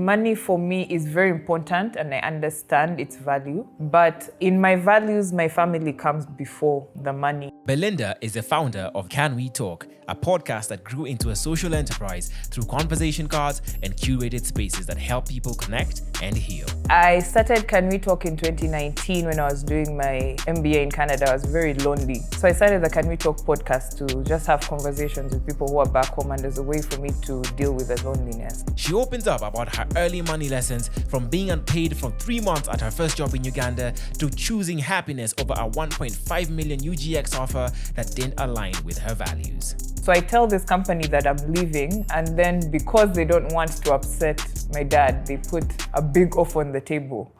Money for me is very important and I understand its value. But in my values, my family comes before the money. Belinda is the founder of Can We Talk, a podcast that grew into a social enterprise through conversation cards and curated spaces that help people connect and heal. I started Can We Talk in 2019 when I was doing my MBA in Canada. I was very lonely. So I started the Can We Talk podcast to just have conversations with people who are back home, and there's a way for me to deal with the loneliness. She opens up about her early money lessons, from being unpaid for 3 months at her first job in Uganda to choosing happiness over a 1.5 million UGX offer that didn't align with her values. So I tell this company that I'm leaving, and then because they don't want to upset my dad, they put a big offer on the table,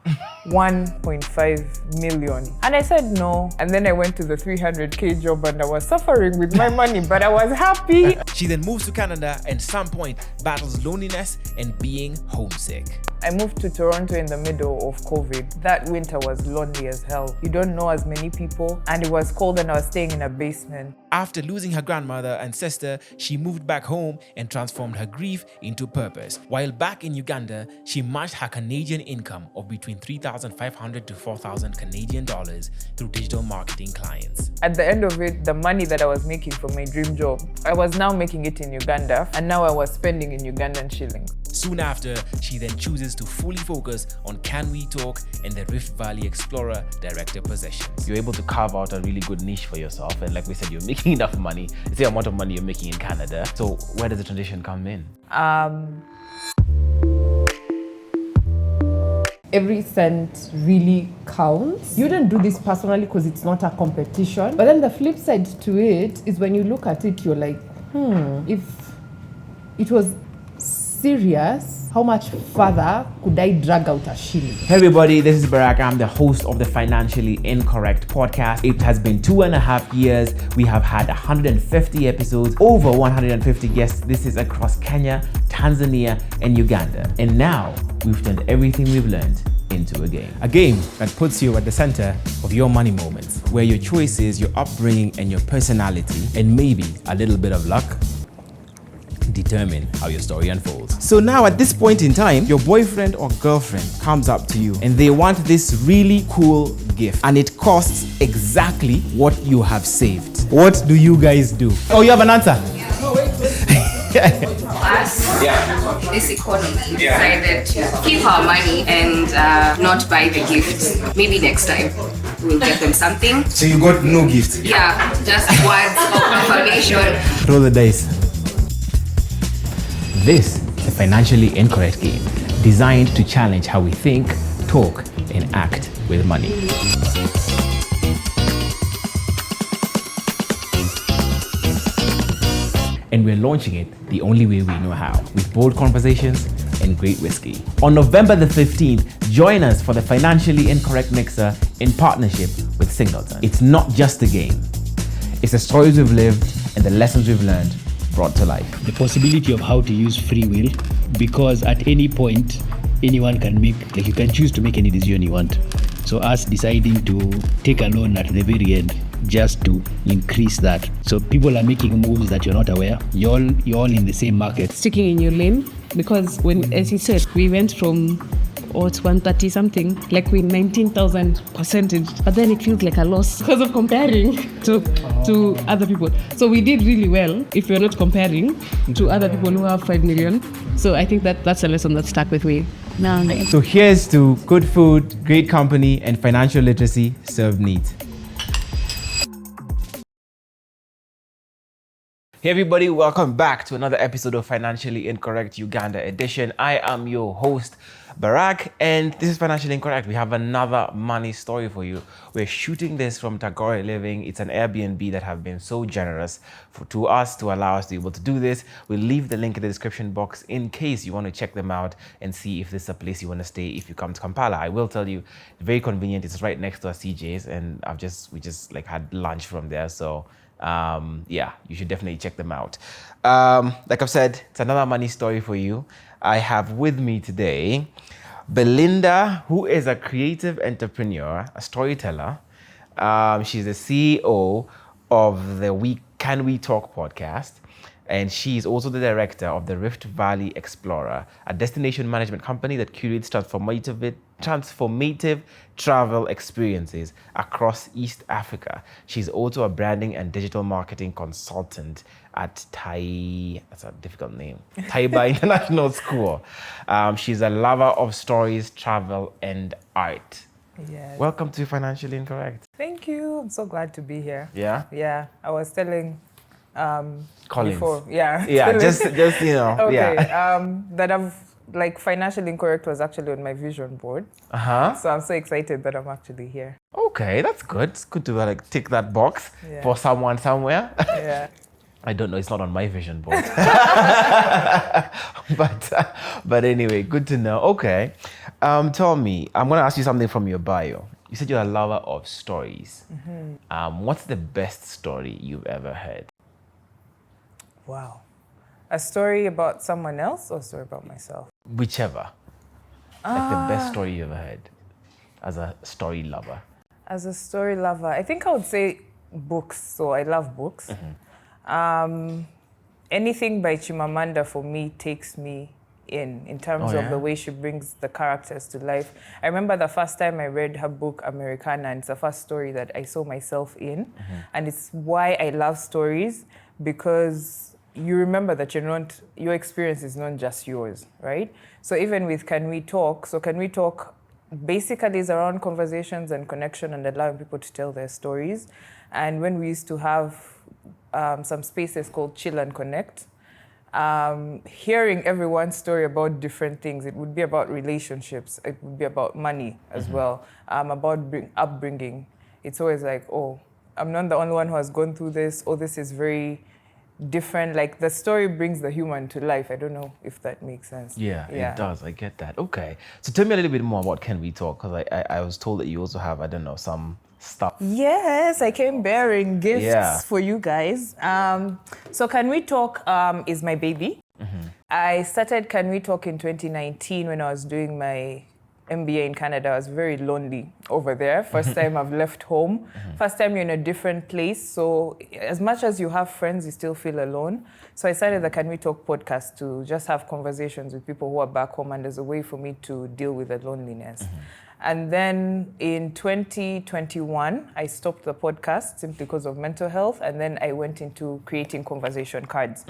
1.5 million. And I said no. And then I went to the 300K job and I was suffering with my money, but I was happy. She then moves to Canada and at some point battles loneliness and being homesick. I moved to Toronto in the middle of COVID. That winter was lonely as hell. You don't know as many people, and it was cold and I was staying in a basement. After losing her grandmother and sister, she moved back home and transformed her grief into purpose. While back in Uganda, she matched her Canadian income of between 3,500 to 4,000 Canadian dollars through digital marketing clients. At the end of it, the money that I was making from my dream job, I was now making it in Uganda, and now I was spending in Ugandan shillings. Soon after, she then chooses to fully focus on Can We Talk and the Rift Valley Explorer director positions. You're able to carve out a really good niche for yourself, and like we said, you're making enough money. It's the amount of money you're making in Canada. So where does the transition come in? Every cent really counts. You don't do this personally because it's not a competition. But then the flip side to it is when you look at it, you're like, if it was serious, how much further could I drag out a shilling? Hey everybody, this is Barack. I'm the host of the Financially Incorrect podcast. It has been 2.5 years. We have had 150 episodes, over 150 guests. This is across Kenya, Tanzania, and Uganda. And now we've turned everything we've learned into a game. A game that puts you at the center of your money moments, where your choices, your upbringing, and your personality, and maybe a little bit of luck, determine how your story unfolds. So now at this point in time, your boyfriend or girlfriend comes up to you and they want this really cool gift, and it costs exactly what you have saved. What do you guys do? Oh, you have an answer? Us, this economy, decided to keep our money and not buy the gift. Maybe next time we'll get them something. So you got no gift? Yeah, just words of confirmation. Roll the dice. This is a financially incorrect game designed to challenge how we think, talk, and act with money. And we're launching it the only way we know how, with bold conversations and great whiskey. On November the 15th, join us for the Financially Incorrect Mixer in partnership with Singleton. It's not just a game. It's the stories we've lived and the lessons we've learned brought to life. The possibility of how to use free will, because at any point, anyone can you can choose to make any decision you want. So us deciding to take a loan at the very end, just to increase that. So people are making moves that you're not aware. You're all in the same market. Sticking in your lane, because when, as you said, we went from it's 130 something, like with 19,000 percentage, but then it feels like a loss because of comparing to other people. So we did really well if you're not comparing to other people who have 5 million. So I think that's a lesson that stuck with me. So here's to good food, great company, and financial literacy served neat. Hey everybody, welcome back to another episode of Financially Incorrect Uganda edition. I am your host, Barack, and this is Financially Incorrect. We have another money story for you. We're shooting this from Tagore Living. It's an Airbnb that have been so generous to us to allow us to be able to do this. We'll leave the link in the description box in case you want to check them out and see if this is a place you want to stay if you come to Kampala. I will tell you, very convenient. It's right next to our CJ's, and we just had lunch from there. So you should definitely check them out. Like I've said, it's another money story for you. I have with me today Belinda, who is a creative entrepreneur, a storyteller. She's the CEO of the Can We Talk podcast. And she is also the director of the Rift Valley Explorer, a destination management company that curates transformative travel experiences across East Africa. She's also a branding and digital marketing consultant at that's a difficult name, Taiba International School. She's a lover of stories, travel, and art. Yes. Welcome to Financially Incorrect. Thank you. I'm so glad to be here. Yeah? Yeah. I was telling Collins. before. Yeah. Yeah, just you know. Okay. Yeah. That I've Financially Incorrect was actually on my vision board. Uh-huh. So I'm so excited that I'm actually here. Okay, that's good. It's good to tick that box Yeah. for someone somewhere. Yeah. I don't know. It's not on my vision board. but anyway, good to know. Okay. Tell me, I'm going to ask you something from your bio. You said you're a lover of stories. Mm-hmm. What's the best story you've ever heard? Wow. A story about someone else or a story about myself? Whichever. Like the best story you ever heard as a story lover. As a story lover, I think I would say books. So I love books. Anything by Chimamanda for me takes me in terms of the way she brings the characters to life. I remember the first time I read her book, Americana, and it's the first story that I saw myself in. And it's why I love stories, because you remember that your experience is not just yours, right? So even with Can We Talk? So Can We Talk basically is around conversations and connection and allowing people to tell their stories. And when we used to have some spaces called Chill and Connect, hearing everyone's story about different things. It would be about relationships. It would be about money as well, about upbringing. It's always like, oh, I'm not the only one who has gone through this. Oh, this is very different. Like the story brings the human to life. I don't know if that makes sense. Yeah, it does. I get that. Okay. So tell me a little bit more about Can We Talk? Because I was told that you also have, I don't know, some stuff. Yes, I came bearing gifts for you guys. So Can We Talk is my baby. I started Can We Talk in 2019 when I was doing my MBA in Canada. I was very lonely over there. First time I've left home. First time you're in a different place. So as much as you have friends, you still feel alone. So I started the Can We Talk podcast to just have conversations with people who are back home, and there's a way for me to deal with the loneliness. And then in 2021, I stopped the podcast simply because of mental health. And then I went into creating conversation cards.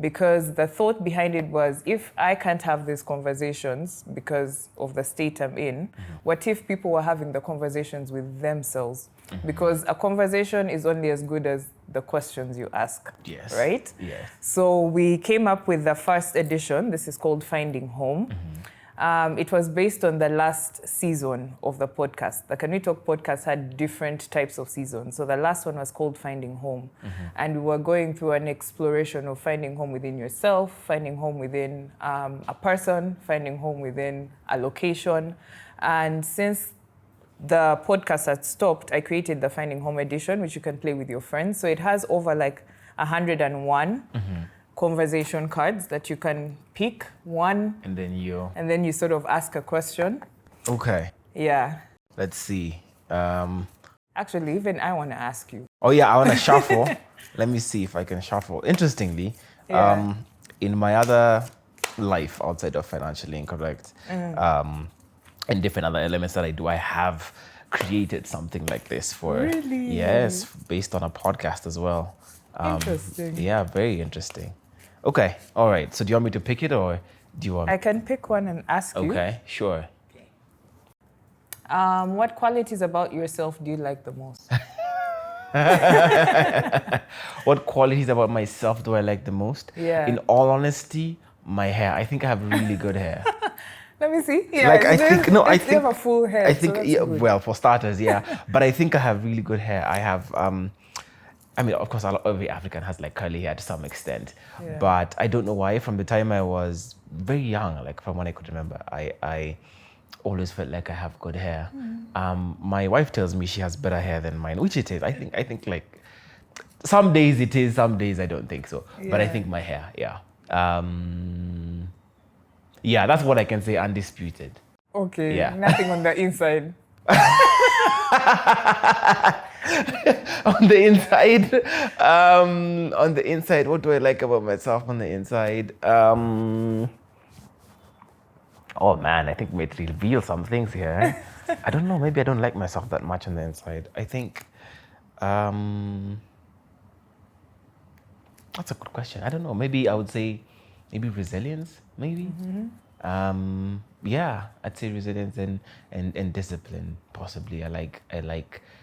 Because the thought behind it was, if I can't have these conversations because of the state I'm in, what if people were having the conversations with themselves? Because a conversation is only as good as the questions you ask, right? Yes. So we came up with the first edition. This is called Finding Home. It was based on the last season of the podcast. The Can We Talk podcast had different types of seasons. So the last one was called Finding Home. And we were going through an exploration of finding home within yourself, finding home within a person, finding home within a location. And since the podcast had stopped, I created the Finding Home edition, which you can play with your friends. So it has over like 101 conversation cards that you can pick one, and then you sort of ask a question. Okay. Yeah. Let's see. Actually, even I want to ask you. Oh yeah, I want to shuffle. Let me see if I can shuffle. Interestingly, in my other life outside of Financially Incorrect, and different other elements that I do, I have created something like this for. Really? Yes, based on a podcast as well. Interesting. Yeah, very interesting. Okay, all right. So do you want me to pick it, or do you want? I can pick one and ask you. Okay, sure. What qualities about yourself do you like the most? What qualities about myself do I like the most? Yeah. In all honesty, my hair. I think I have really good hair. Let me see. Yeah, Like I think you have a full head. I think so that's good. well, for starters, yeah. But I think I have really good hair. I have I mean, of course, every African has like curly hair to some extent, but I don't know why. From the time I was very young, like from when I could remember, I always felt like I have good hair. My wife tells me she has better hair than mine, which it is. I think like some days it is, some days I don't think so. But I think my hair, yeah, that's what I can say, undisputed. Okay. Yeah. Nothing on the inside. On the inside, what do I like about myself on the inside? Oh man, I think we might reveal some things here. I don't know, maybe I don't like myself that much on the inside. I think, that's a good question. I don't know, maybe I would say, maybe resilience, maybe? Yeah, I'd say resilience and discipline, possibly. I like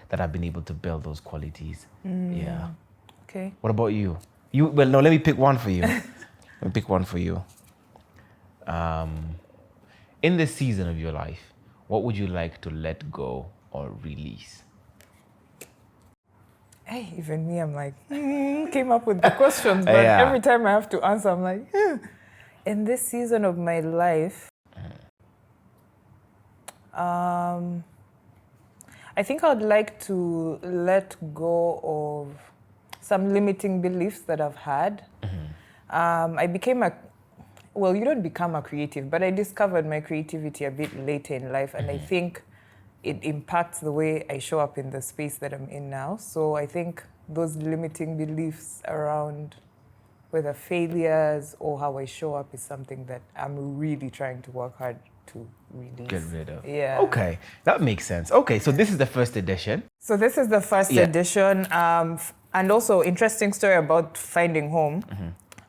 that I've been able to build those qualities. Yeah. Okay. What about you? Well, no, let me pick one for you. In this season of your life, what would you like to let go or release? Hey, even me, I'm like, came up with the questions, but Yeah. every time I have to answer, I'm like, in this season of my life, I think I'd like to let go of some limiting beliefs that I've had. I became you don't become a creative, but I discovered my creativity a bit later in life, and I think it impacts the way I show up in the space that I'm in now. So I think those limiting beliefs around whether failures or how I show up is something that I'm really trying to work hard to release. Get rid of. Yeah. Okay, that makes sense. Okay, so this is the first edition. So this is the first edition. And also, interesting story about finding home.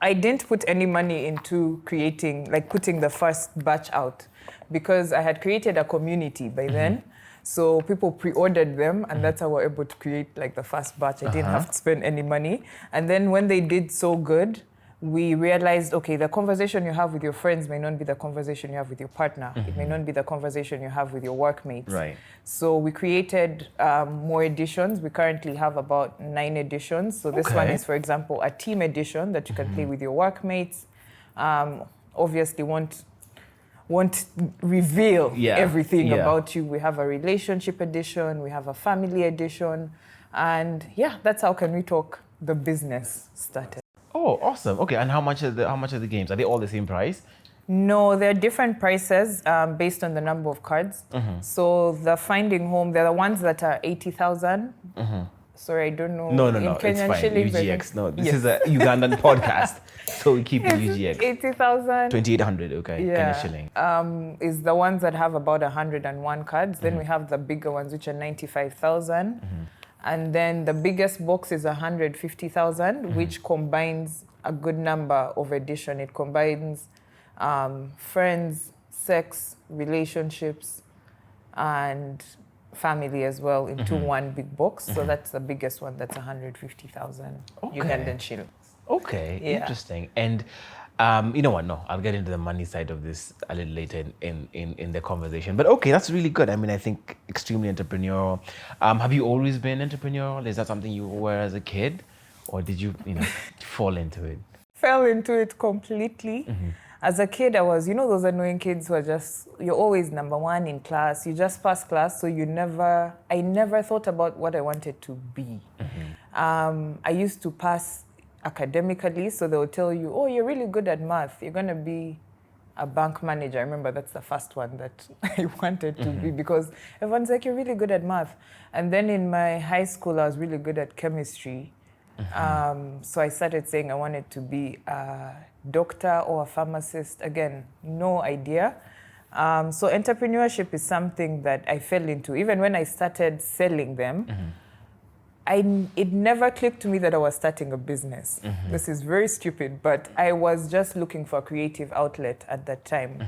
I didn't put any money into putting the first batch out, because I had created a community by then. So people pre-ordered them, and that's how we're able to create the first batch. I didn't have to spend any money. And then when they did so good, we realized, okay, the conversation you have with your friends may not be the conversation you have with your partner. It may not be the conversation you have with your workmates. Right. So we created more editions. We currently have about 9 editions. So this one is, for example, a team edition that you can play with your workmates. Obviously won't reveal everything about you. We have a relationship edition. We have a family edition. And that's how Can We Talk, the business, started. Oh, awesome. Okay, and how much are the games? Are they all the same price? No, they're different prices based on the number of cards. So the Finding Home, they're the ones that are 80,000. Sorry, I don't know. No, In it's Kenyan fine. shillings, I UGX. think- No, this Yes. is a Ugandan podcast, so we keep it UGX. 80,000 2,800, okay, Kenyan shilling. is the ones that have about 101 cards. Then we have the bigger ones, which are 95,000. And then the biggest box is 150,000, which combines a good number of edition. It combines friends, sex, relationships, and family as well into one big box. So that's the biggest one. That's 150,000 Ugandan shillings. Okay, Yeah. interesting. And you know what? No, I'll get into the money side of this a little later in the conversation. But okay, that's really good. I mean, I think extremely entrepreneurial. Have you always been entrepreneurial? Is that something you were as a kid, or did you fall into it? Fell into it completely. As a kid, I was, those annoying kids who are you're always number one in class. You just pass class, so I never thought about what I wanted to be. I used to pass academically, so they'll tell you, oh, you're really good at math. You're going to be a bank manager. I remember that's the first one that I wanted to be, because everyone's like, you're really good at math. And then in my high school, I was really good at chemistry. So I started saying I wanted to be a doctor or a pharmacist. Again, no idea. So entrepreneurship is something that I fell into. Even when I started selling them, it never clicked to me that I was starting a business. This is very stupid, but I was just looking for a creative outlet at that time.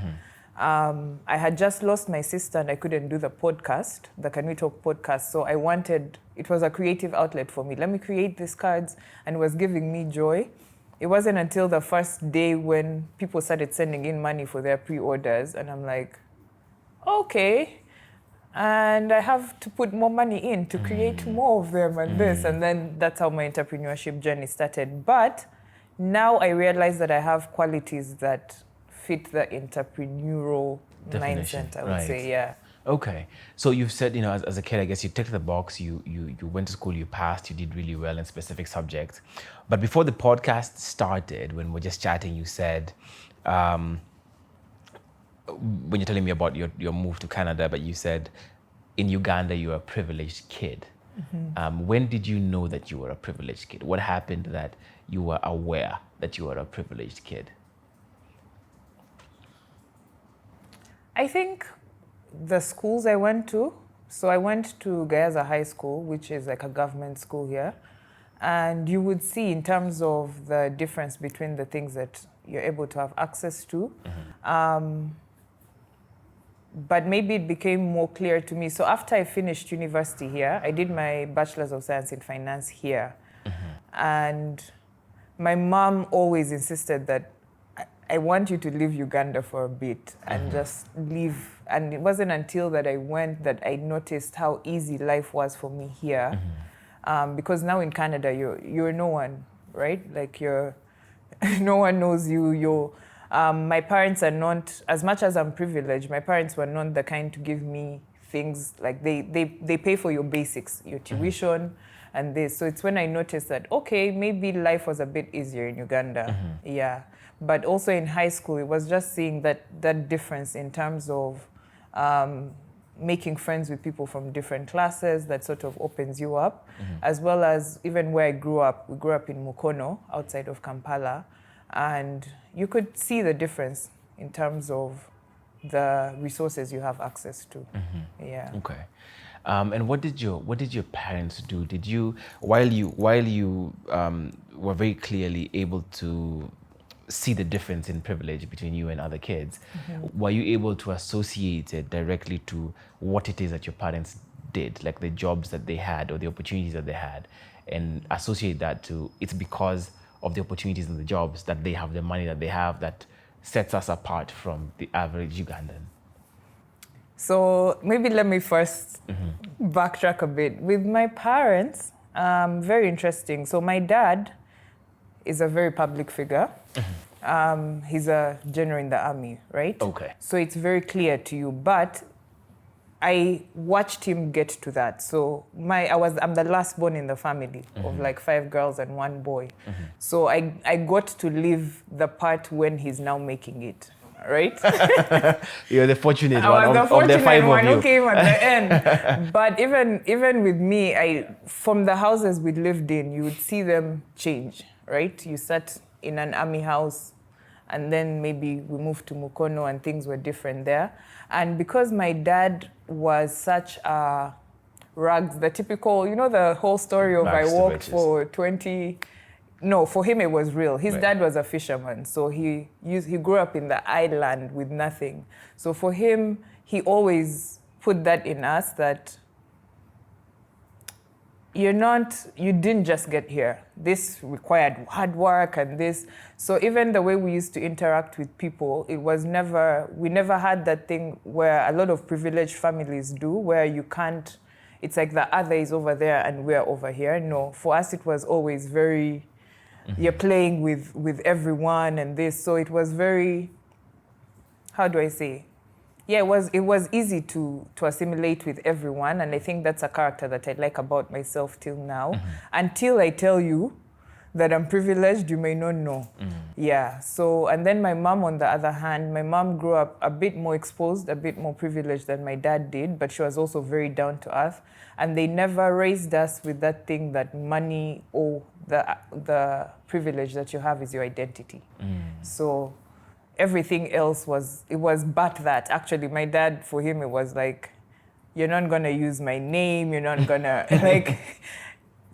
I had just lost my sister and I couldn't do the podcast, the Can We Talk podcast. So it was a creative outlet for me. Let me create these cards, and it was giving me joy. It wasn't until the first day when people started sending in money for their pre-orders, and I'm like, okay. And I have to put more money in to create more of them and this. And then that's how my entrepreneurship journey started. But now I realize that I have qualities that fit the entrepreneurial mindset, I would say, yeah. Okay. So you've said, as a kid, I guess you ticked the box, you went to school, you passed, you did really well in specific subjects. But before the podcast started, when we're just chatting, you said, when you're telling me about your move to Canada, but you said in Uganda you're a privileged kid. When did you know that you were a privileged kid? What happened that you were aware that you were a privileged kid? I think the schools I went to. So I went to Gayaza High School, which is like a government school here. And you would see in terms of the difference between the things that you're able to have access to. But maybe it became more clear to me. So after I finished university here, I did my Bachelor's of Science in Finance here. And my mom always insisted that I want you to leave Uganda for a bit and just leave. And it wasn't until that I went that I noticed how easy life was for me here. Because now in Canada, you're no one, right? Like no one knows you. My parents are not, as much as I'm privileged, my parents were not the kind to give me things like they pay for your basics, your tuition and this. So it's when I noticed that, okay, maybe life was a bit easier in Uganda. Yeah. But also in high school, it was just seeing that difference in terms of making friends with people from different classes that sort of opens you up, as well as even where I grew up. We grew up in Mukono, outside of Kampala, and you could see the difference in terms of the resources you have access to. Yeah. Okay. And what did your parents do? Did you, while you were very clearly able to see the difference in privilege between you and other kids, were you able to associate it directly to what it is that your parents did, like the jobs that they had or the opportunities that they had, and associate that to it's because of the opportunities and the jobs that they have, the money that they have, that sets us apart from the average Ugandan? So maybe let me first backtrack a bit. With my parents, very interesting. So my dad is a very public figure. He's a general in the army, right? Okay. So it's very clear to you. But I watched him get to that. So I'm the last born in the family of like 5 girls and 1 boy. So I got to live the part when he's now making it, right? You're the fortunate I one was the of the fortunate 5 one of you. who came at the end. But even with me, from the houses we lived in, you would see them change, right? You sat in an army house, and then maybe we moved to Mukono and things were different there. And because my dad was such a rags, the typical, the whole story of Rags I to worked riches. for 20. No, for him it was real. His Right. dad was a fisherman, so he grew up in the island with nothing. So for him, he always put that in us that you didn't just get here. This required hard work and this. So even the way we used to interact with people, we never had that thing where a lot of privileged families do, where you can't, it's like the other is over there and we're over here. No, for us it was always very, you're playing with everyone and this. So it was very, how do I say? Yeah, it was easy to assimilate with everyone, and I think that's a character that I like about myself till now. Until I tell you that I'm privileged, you may not know. Yeah, so, and then my mom, on the other hand, my mom grew up a bit more exposed, a bit more privileged than my dad did, but she was also very down to earth. And they never raised us with that thing that money or the privilege that you have is your identity. So everything else was but that. Actually, my dad, for him, it was like, you're not gonna use my name, you're not gonna, like,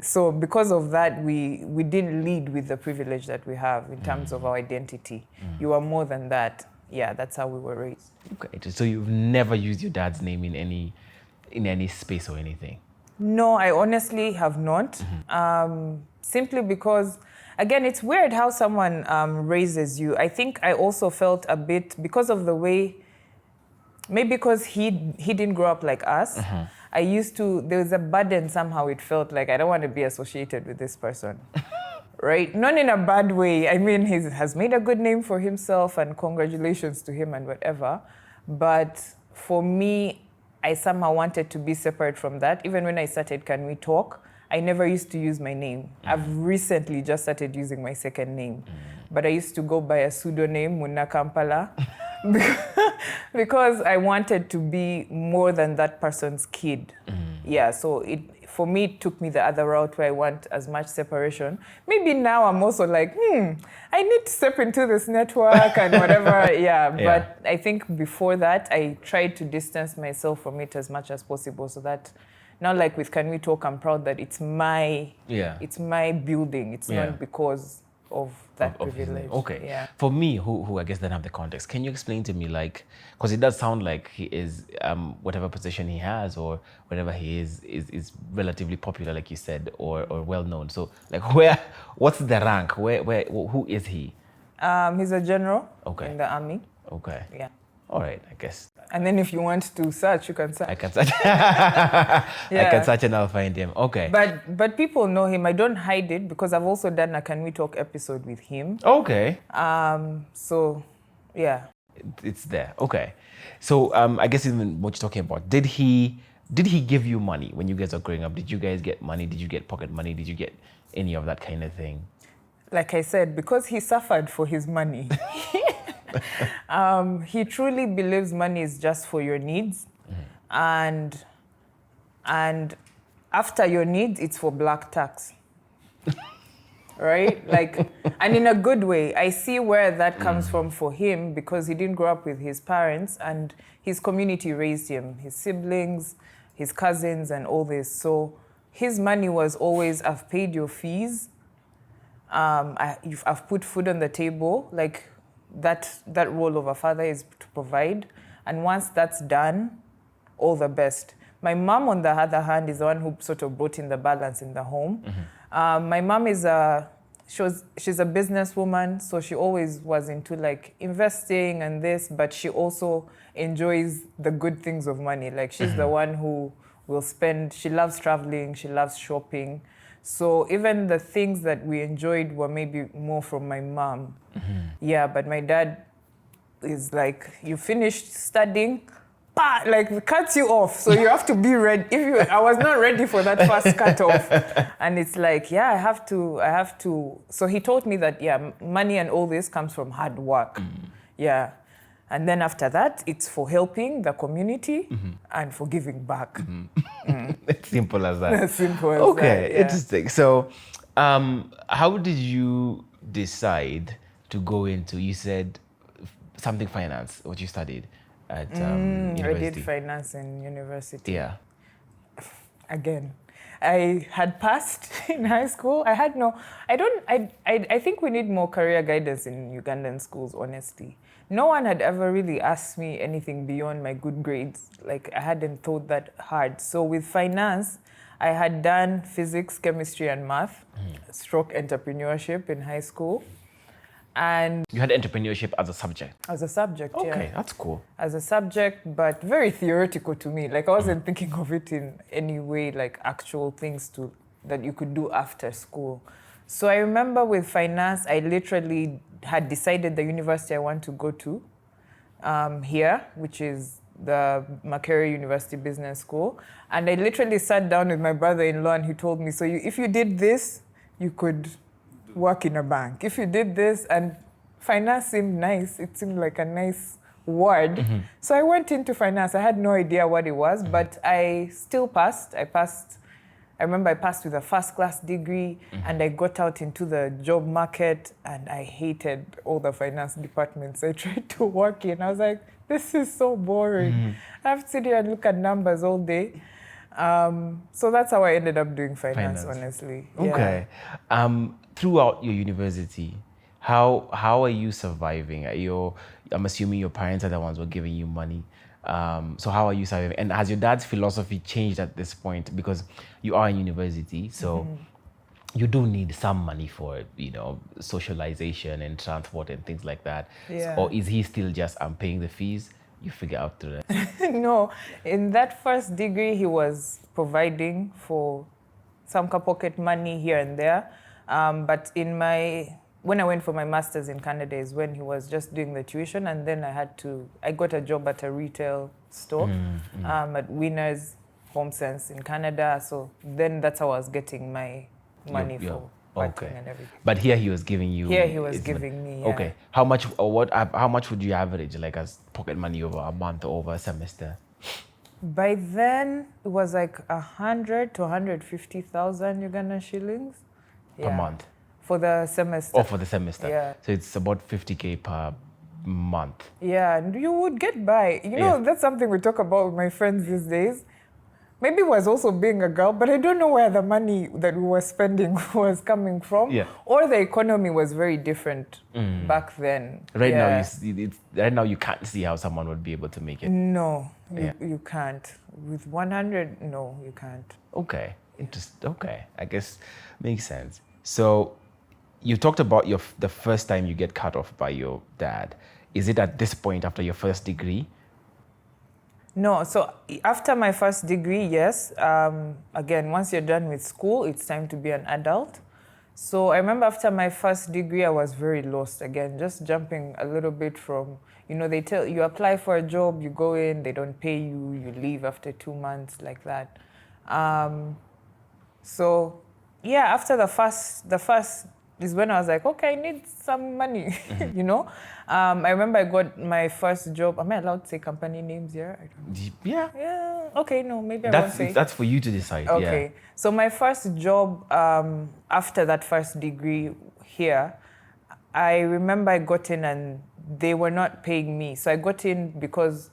so because of that, we didn't lead with the privilege that we have in terms of our identity. You are more than that. Yeah, that's how we were raised. Okay, so you've never used your dad's name in any space or anything? No, I honestly have not. Simply because, again, it's weird how someone raises you. I think I also felt a bit, because of the way, maybe because he didn't grow up like us, there was a burden somehow. It felt like, I don't want to be associated with this person. Right? Not in a bad way. I mean, he has made a good name for himself and congratulations to him and whatever. But for me, I somehow wanted to be separate from that. Even when I started Can We Talk, I never used to use my name. I've recently just started using my second name. But I used to go by a pseudonym, Munna Kampala, because I wanted to be more than that person's kid. Yeah, so for me, it took me the other route where I want as much separation. Maybe now I'm also like, I need to step into this network and whatever. Yeah, but I think before that, I tried to distance myself from it as much as possible so that now, like with Can We Talk, I'm proud that it's my building. It's not because of that privilege. Okay. Yeah. For me, who I guess don't have the context, can you explain to me, like, because it does sound like he is, whatever position he has or whatever he is relatively popular, like you said, or well known. So, like, what's the rank? Who is he? He's a general in the army. Okay. Yeah. All right, I guess. And then if you want to search, you can search. I can search. I can search and I'll find him. Okay. But people know him. I don't hide it because I've also done a Can We Talk episode with him. Okay. So, yeah. It's there. Okay. So I guess even what you're talking about, did he give you money when you guys were growing up? Did you guys get money? Did you get pocket money? Did you get any of that kind of thing? Like I said, because he suffered for his money. He truly believes money is just for your needs, and after your needs, it's for black tax, right? Like, and in a good way. I see where that comes from for him because he didn't grow up with his parents, and his community raised him, his siblings, his cousins, and all this. So his money was always, I've paid your fees, I've put food on the table, like. That role of a father is to provide, and once that's done, all the best. My mom, on the other hand, is the one who sort of brought in the balance in the home. My mom is she's a businesswoman, so she always was into like investing and this, but she also enjoys the good things of money. Like she's the one who will spend. She loves traveling. She loves shopping. So even the things that we enjoyed were maybe more from my mom. Yeah, but my dad is like, you finished studying, like cuts you off. So you have to be ready. I was not ready for that first cut off. And it's like, yeah, I have to. So he taught me that, yeah, money and all this comes from hard work. Yeah. And then after that, it's for helping the community and for giving back. It's simple as that. Simple as okay, that, yeah. Interesting. So, how did you decide to go into, you said something finance, what you studied at university? I did finance in university. Yeah. Again, I had passed in high school. I think we need more career guidance in Ugandan schools, honestly. No one had ever really asked me anything beyond my good grades. Like, I hadn't thought that hard. So with finance, I had done physics, chemistry, and math, stroke entrepreneurship in high school. And you had entrepreneurship as a subject? As a subject, yeah. Okay, that's cool. As a subject, but very theoretical to me. Like, I wasn't thinking of it in any way, like actual things that you could do after school. So I remember with finance, I literally had decided the university I want to go to here, which is the Makerere University Business School. And I literally sat down with my brother-in-law and he told me, so if you did this, you could work in a bank. If you did this, and finance seemed nice, it seemed like a nice word. So I went into finance. I had no idea what it was, but I still passed. I remember I passed with a first-class degree, and I got out into the job market, and I hated all the finance departments I tried to work in. I was like, this is so boring. I have to sit here and look at numbers all day. So that's how I ended up doing finance. Honestly. Okay. Yeah. Throughout your university, how are you surviving? I'm assuming your parents are the ones who are giving you money. So how are you surviving? And has your dad's philosophy changed at this point? Because you are in university, so you do need some money for, socialization and transport and things like that. Yeah. Or is he still just, I'm paying the fees, you figure out through that? No, in that first degree, he was providing for some pocket money here and there. But when I went for my master's in Canada is when he was just doing the tuition, and then I got a job at a retail store at Winners Home Sense in Canada. So then that's how I was getting my money for parking and everything. But here he was giving you. Here he was giving me. Yeah. Okay. How much? Or what? How much would you average, like as pocket money over a month or over a semester? By then, it was like 100 to 150,000 Ugandan shillings. Per month? For the semester. Oh, for the semester. Yeah. So it's about 50K per month. Yeah, and you would get by. You know, that's something we talk about with my friends these days. Maybe it was also being a girl, but I don't know where the money that we were spending was coming from. Yeah. Or the economy was very different back then. Right now you can't see how someone would be able to make it. No, you can't. With 100, no, you can't. Okay, interesting. Okay, I guess makes sense. So you talked about the first time you get cut off by your dad. Is it at this point after your first degree? No, so after my first degree, yes. Again, once you're done with school, it's time to be an adult. So I remember after my first degree, I was very lost. Again, just jumping a little bit from, they tell you apply for a job, you go in, they don't pay you, you leave after 2 months, like that. So yeah, after the first is when I was like, okay, I need some money, I remember I got my first job. Am I allowed to say company names here? I don't know. Yeah. Yeah. Okay, no, maybe I won't say. That's for you to decide. Okay. Yeah. So my first job after that first degree here, I remember I got in and they were not paying me. So I got in because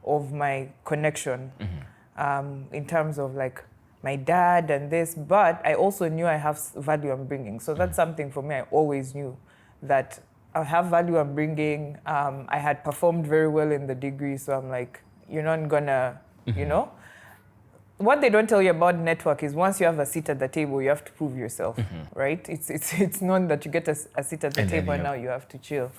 of my connection in terms of like my dad and this, but I also knew I have value I'm bringing. So that's something for me. I always knew that I have value I'm bringing. I had performed very well in the degree, so I'm like, you're not gonna, What they don't tell you about network is once you have a seat at the table, you have to prove yourself, right? It's known that you get a seat at the table and now you have to chill.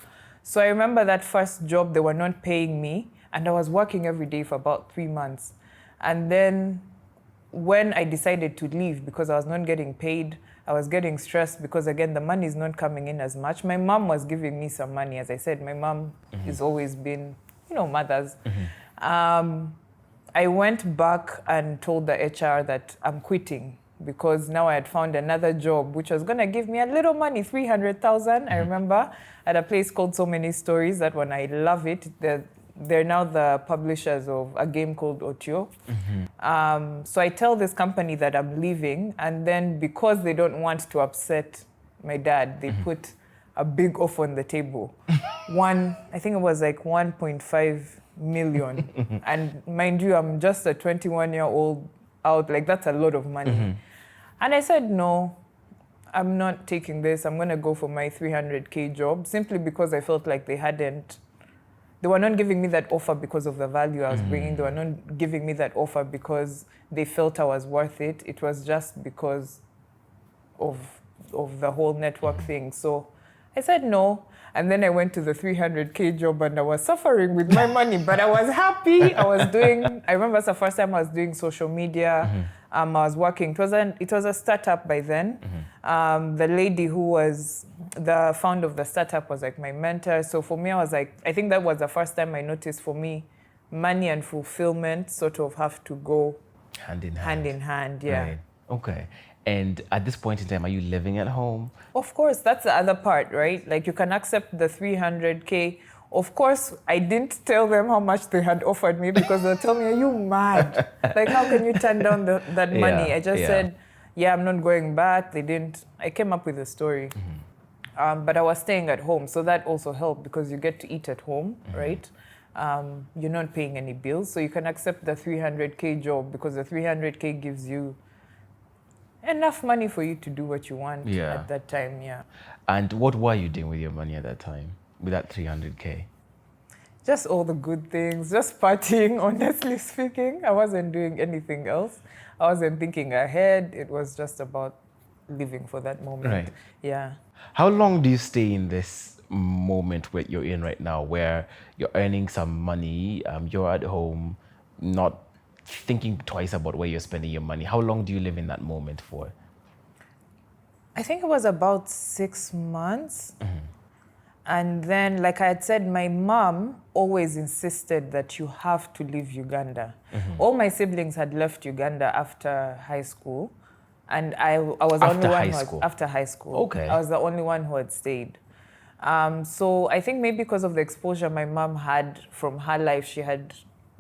So I remember that first job, they were not paying me, and I was working every day for about 3 months. And then when I decided to leave because I was not getting paid, I was getting stressed because, again, the money is not coming in as much. My mom was giving me some money. As I said, my mom has always been, mothers. I went back and told the HR that I'm quitting because now I had found another job which was going to give me a little money, 300,000. I remember at a place called So Many Stories. That one, I love it. They're now the publishers of a game called Otio. So I tell this company that I'm leaving, and then because they don't want to upset my dad, they put a big offer on the table. I think it was like 1.5 million. And mind you, I'm just a 21-year-old out, like that's a lot of money. And I said, no, I'm not taking this. I'm gonna go for my 300K job simply because I felt like they were not giving me that offer because of the value I was bringing. They were not giving me that offer because they felt I was worth it. It was just because of the whole network thing. So I said no. And then I went to the 300K job and I was suffering with my money, but I was happy. I remember it's the first time I was doing social media. I was working. It was a startup by then. The lady who was the founder of the startup was like my mentor. So for me, I was like, I think that was the first time I noticed for me, money and fulfillment sort of have to go hand in hand. Yeah. Right. Okay. And at this point in time, are you living at home? Of course, that's the other part, right? Like you can accept the 300K. Of course, I didn't tell them how much they had offered me because they'll tell me, are you mad? Like, how can you turn down that money? I just said, yeah, I'm not going back. I came up with a story. But I was staying at home. So that also helped because you get to eat at home, right? You're not paying any bills. So you can accept the 300K job because the 300K gives you enough money for you to do what you want at that time, And what were you doing with your money at that time, with that 300K? Just all the good things, just partying, honestly speaking. I wasn't doing anything else. I wasn't thinking ahead. It was just about living for that moment. Right. Yeah. How long do you stay in this moment where you're in right now, where you're earning some money, you're at home, not thinking twice about where you're spending your money? How long do you live in that moment for? I think it was about 6 months. And then, like I had said, my mom always insisted that you have to leave Uganda. All my siblings had left Uganda after high school. And I was the only one after high school. Okay. I was the only one who had stayed. So I think maybe because of the exposure my mom had from her life, she had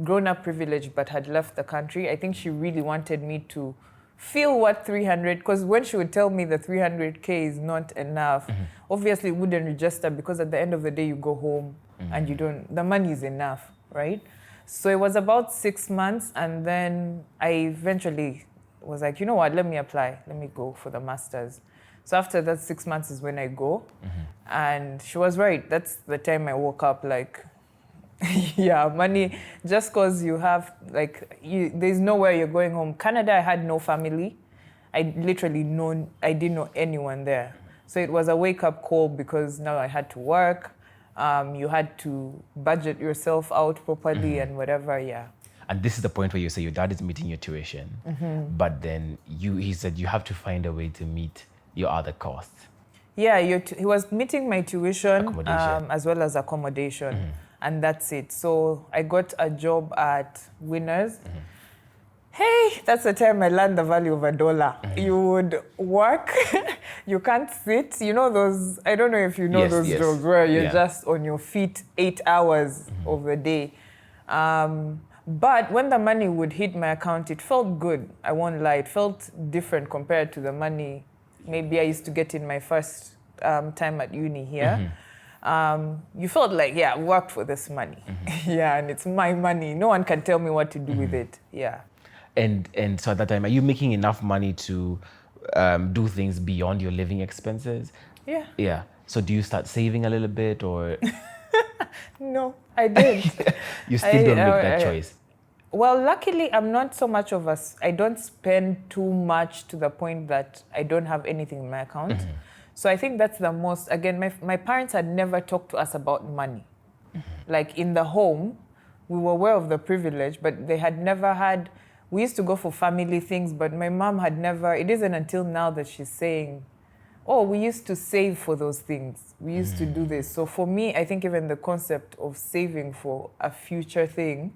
grown up privileged but had left the country. I think she really wanted me to feel what 300, because when she would tell me the 300K is not enough, obviously it wouldn't register, because at the end of the day you go home and you don't, the money is enough, right? So it was about 6 months, and then I eventually was like, you know what, let me apply, let me go for the master's. So after that 6 months is when I go, and she was right. That's the time I woke up like, yeah, money, just because you have, like, there's nowhere you're going home. Canada, I had no family. I didn't know anyone there. So it was a wake-up call, because now I had to work. You had to budget yourself out properly and whatever, yeah. And this is the point where you say your dad is meeting your tuition, but then he said you have to find a way to meet your other costs. Yeah, he was meeting my tuition Accommodation. as well as accommodation. And that's it. So I got a job at Winners. Hey, that's the time I learned the value of $1. You would work, you can't sit. You know those, I don't know if you know those jobs where you're just on your feet 8 hours of the day. But when the money would hit my account, it felt good. I won't lie. It felt different compared to the money maybe I used to get in my first time at uni here. You felt like, yeah, I worked for this money. Yeah, and it's my money. No one can tell me what to do with it. Yeah. And so at that time, are you making enough money to do things beyond your living expenses? Yeah. Yeah. So do you start saving a little bit, or? No, I didn't. You still don't make that choice? Well, luckily, I'm not so much of I don't spend too much to the point that I don't have anything in my account. So I think that's the most, again, my parents had never talked to us about money. Like in the home, we were aware of the privilege, but they had never had, we used to go for family things, but my mom had never, it isn't until now that she's saying, oh, we used to save for those things. We used to do this. So for me, I think even the concept of saving for a future thing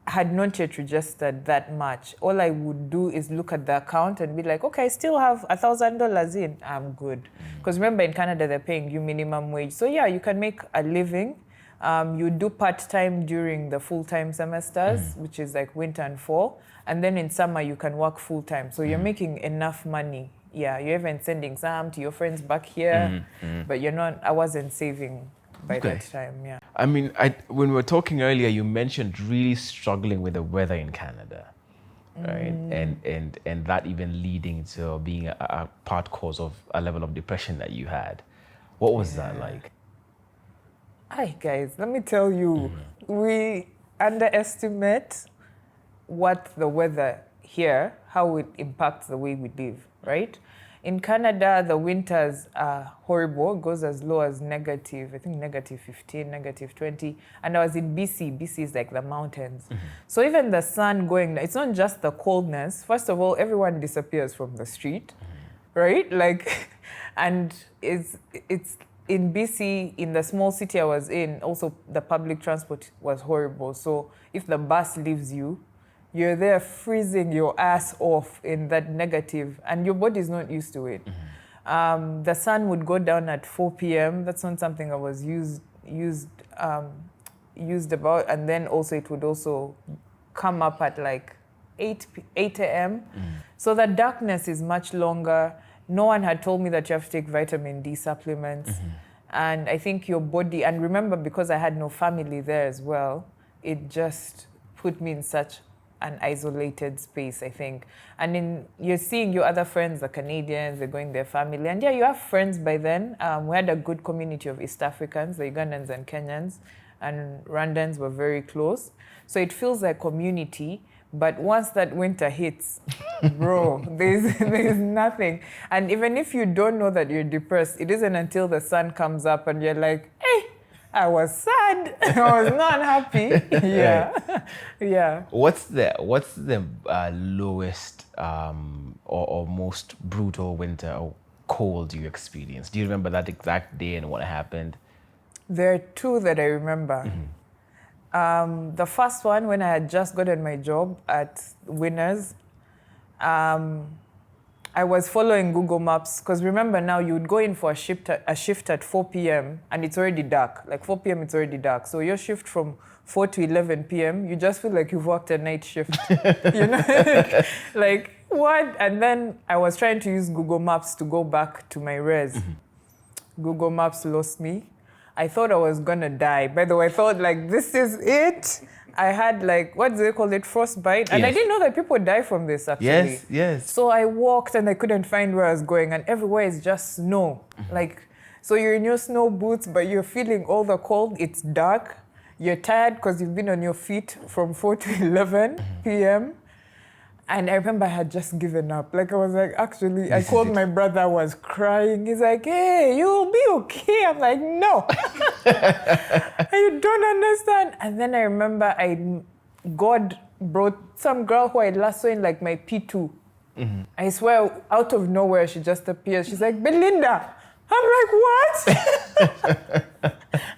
had not yet registered that much. All I would do is look at the account and be like, okay, I still have $1,000 in, I'm good. Because remember, in Canada, they're paying you minimum wage. So yeah, you can make a living. You do part-time during the full-time semesters, which is like winter and fall. And then in summer, you can work full-time. So you're making enough money. Yeah, you're even sending some to your friends back here, but you're not, I wasn't saving by that time, yeah. I mean, when we were talking earlier, you mentioned really struggling with the weather in Canada, right? And that even leading to being a part cause of a level of depression that you had. What was that like? Hi guys, let me tell you, we underestimate what the weather here, how it impacts the way we live, right? In Canada, the winters are horrible. It goes as low as negative, I think negative 15, negative 20. And I was in BC. BC is like the mountains. So even the sun going, it's not just the coldness. First of all, everyone disappears from the street, right? Like, and it's in BC, in the small city I was in, also the public transport was horrible. So if the bus leaves you, you're there freezing your ass off in that negative, and your body's not used to it. The sun would go down at 4 p.m. That's not something I was used about. And then also it would also come up at like 8 a.m. So the darkness is much longer. No one had told me that you have to take vitamin D supplements. And I think your body, and remember, because I had no family there as well, it just put me in such an isolated space, I think. And you're seeing your other friends, the Canadians, they're going their family. And yeah, you have friends by then. We had a good community of East Africans, the Ugandans and Kenyans, and Rwandans were very close. So it feels like community. But once that winter hits, bro, there's nothing. And even if you don't know that you're depressed, it isn't until the sun comes up and you're like, hey, I was sad. I was not happy. Yeah, yeah. What's the lowest or most brutal winter or cold you experienced? Do you remember that exact day and what happened? There are two that I remember. The first one, when I had just gotten my job at Winners, I was following Google Maps, because remember now you would go in for a shift at 4 p.m. and it's already dark. Like 4 p.m. it's already dark. So your shift from 4 to 11 p.m., you just feel like you've worked a night shift. You know, like what? And then I was trying to use Google Maps to go back to my res. Google Maps lost me. I thought I was gonna die. By the way, I thought like, this is it. I had like, what do they call it? Frostbite. And I didn't know that people die from this actually. Yes. So I walked and I couldn't find where I was going, and everywhere is just snow. Like, so you're in your snow boots, but you're feeling all the cold. It's dark. You're tired because you've been on your feet from 4 to 11 p.m. And I remember I had just given up. Like, I was like, actually, I called my brother, I was crying. He's like, hey, you'll be okay. I'm like, no. You don't understand. And then I remember God brought some girl who I last saw in like my P2. I swear, out of nowhere, she just appears. She's like, Belinda. I'm like, what?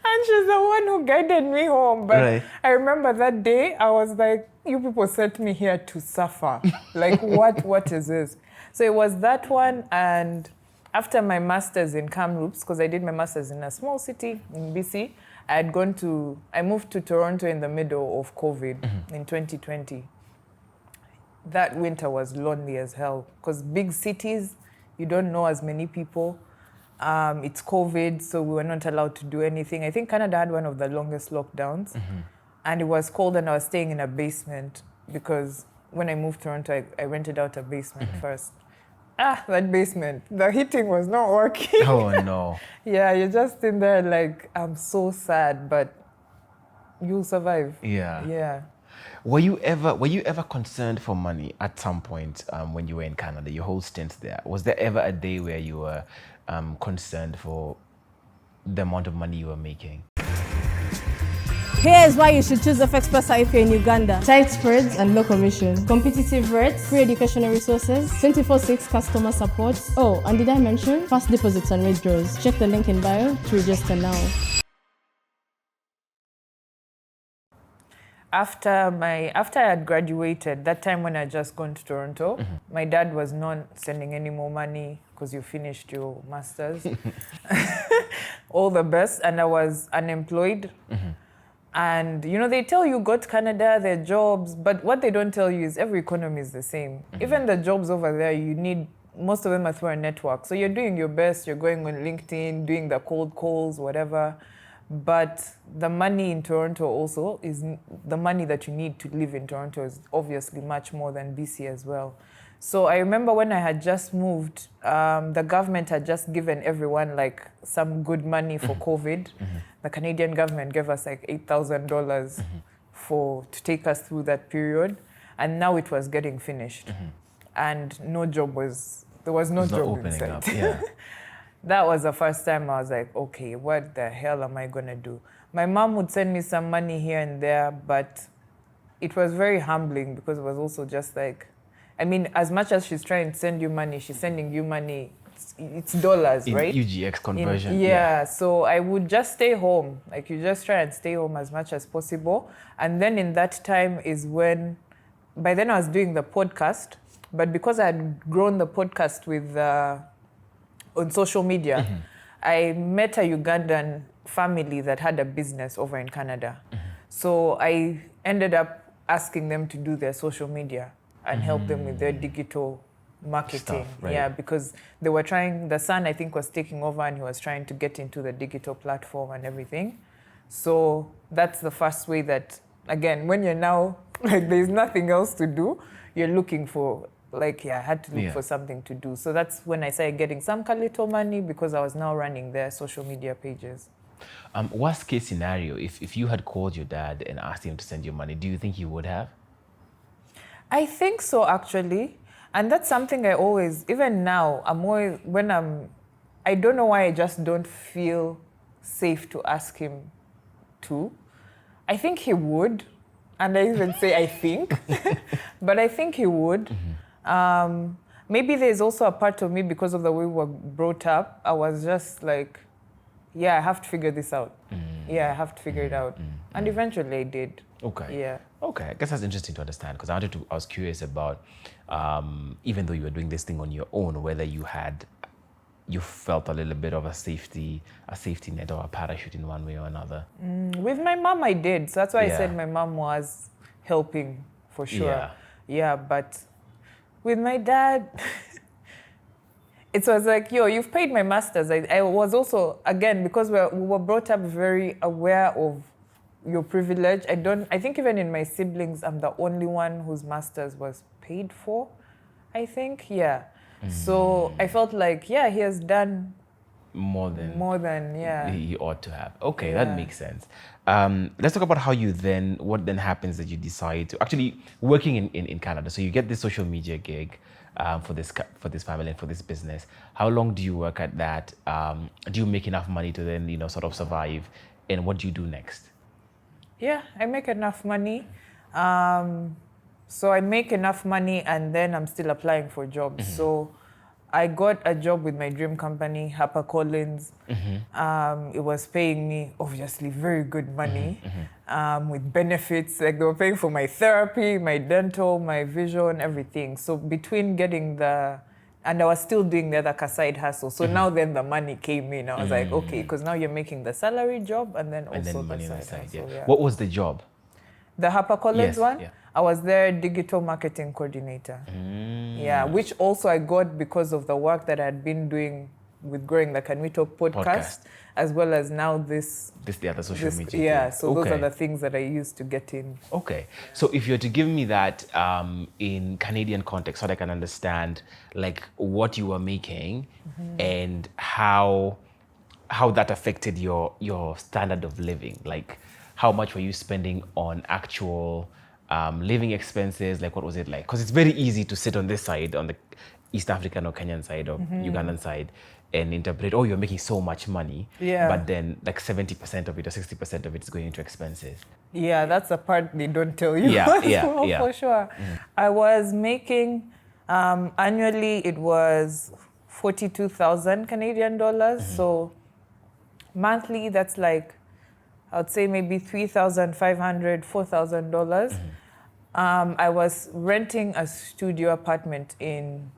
And she's the one who guided me home. But I remember that day, I was like, you people sent me here to suffer. Like, what is this? So it was that one. And after my master's in Kamloops, because I did my master's in a small city in BC, I moved to Toronto in the middle of COVID in 2020. That winter was lonely as hell, because big cities, you don't know as many people. It's COVID, so we were not allowed to do anything. I think Canada had one of the longest lockdowns. And it was cold, and I was staying in a basement because when I moved to Toronto, I rented out a basement first. That basement, the heating was not working. Oh no. Yeah, you're just in there like, I'm so sad, but you'll survive. Yeah. Were you ever concerned for money at some point when you were in Canada, your whole stint there? Was there ever a day where you were concerned for the amount of money you were making? Here's why you should choose FX Plus if you're in Uganda. Tight spreads and low commission. Competitive rates, free educational resources, 24/6 customer support. Oh, and did I mention fast deposits and withdrawals? Check the link in bio to register now. After I had graduated, that time when I had just gone to Toronto, my dad was not sending any more money because you finished your master's. All the best. And I was unemployed. And, you know, they tell you go to Canada, there are jobs, but what they don't tell you is every economy is the same. Even the jobs over there, most of them are through a network. So you're doing your best, you're going on LinkedIn, doing the cold calls, whatever. But the money in Toronto also is, the money that you need to live in Toronto is obviously much more than BC as well. So I remember when I had just moved, the government had just given everyone like some good money for COVID. The Canadian government gave us like $8,000 to take us through that period. And now it was getting finished. And there was no job in sight. That was the first time I was like, okay, what the hell am I gonna do? My mom would send me some money here and there, but it was very humbling because it was also just like, I mean, as much as she's trying to send you money, she's sending you money, it's dollars, right? UGX conversion. So I would just stay home. Like, you just try and stay home as much as possible. And then in that time is when, by then I was doing the podcast, but because I had grown the podcast with, on social media, I met a Ugandan family that had a business over in Canada. So I ended up asking them to do their social media and help them with their digital marketing. Stuff, right? Yeah, because they were trying, the son I think was taking over and he was trying to get into the digital platform and everything. So that's the first way that, again, when you're now, like there's nothing else to do, you're looking for, I had to look for something to do. So that's when I started getting some little money because I was now running their social media pages. Worst case scenario, if you had called your dad and asked him to send you money, do you think he would have? I think so, actually. And that's something I always, even now, I don't know why I just don't feel safe to ask him to. I think he would. And I even say I think, but I think he would. Maybe there's also a part of me because of the way we were brought up. I was just like, I have to figure this out. I have to figure it out. And eventually I did. Okay. Yeah. Okay. I guess that's interesting to understand because I was curious about, even though you were doing this thing on your own, whether you had you felt a little bit of a safety net or a parachute in one way or another? With my mom, I did. So that's why I Yeah. said my mom was helping for sure. Yeah. Yeah, but with my dad, it was like, yo, you've paid my masters. I was also, again, because we were brought up very aware of your privilege. I think even in my siblings, I'm the only one whose masters was paid for, I think. Yeah. So I felt like, yeah, he has done More than yeah. he ought to have. Okay, Yeah. that makes sense. Let's talk about what then happens that you decide to actually working in Canada. So you get this social media gig for this family and for this business. How long do you work at that? Do you make enough money to then sort of survive? And what do you do next? Yeah, I make enough money. So I make enough money and then I'm still applying for jobs. So I got a job with my dream company, HarperCollins. It was paying me, obviously, very good money with benefits. Like they were paying for my therapy, my dental, my vision, everything. So between getting and I was still doing the other side hustle. So now then the money came in. I was like, okay, because now you're making the salary job and then also money the on the side side. hustle. Yeah. Yeah. What was the job? The HarperCollins Yes, one? yeah. I was their digital marketing coordinator. Yeah, which also I got because of the work that I had been doing with growing the Can We Talk podcast, as well as now the other social media. Yeah, thing. so those are the things that I used to get in. Okay, so if you're to give me that in Canadian context, so that I can understand like what you were making and how that affected your standard of living, like how much were you spending on actual living expenses? Like what was it like? Because it's very easy to sit on this side, on the East African or Kenyan side or Ugandan side, and interpret, oh, you're making so much money, but then like 70% of it or 60% of it is going into expenses. Yeah, that's the part they don't tell you. Yeah. For sure. I was making, annually it was 42,000 Canadian dollars. So monthly, that's like, I would say maybe $3,500, $4,000. I was renting a studio apartment in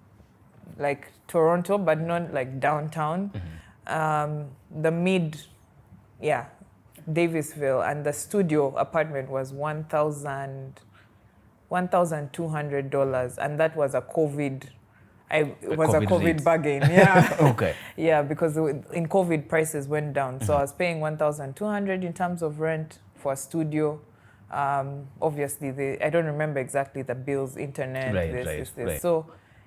like Toronto, but not like downtown. The Davisville, and the studio apartment was $1,200, and that was a COVID. It was a COVID bargain, yeah. Okay. Yeah, because in COVID prices went down, so I was paying $1,200 in terms of rent for a studio. Obviously, I don't remember exactly the bills, internet, this. Right. So,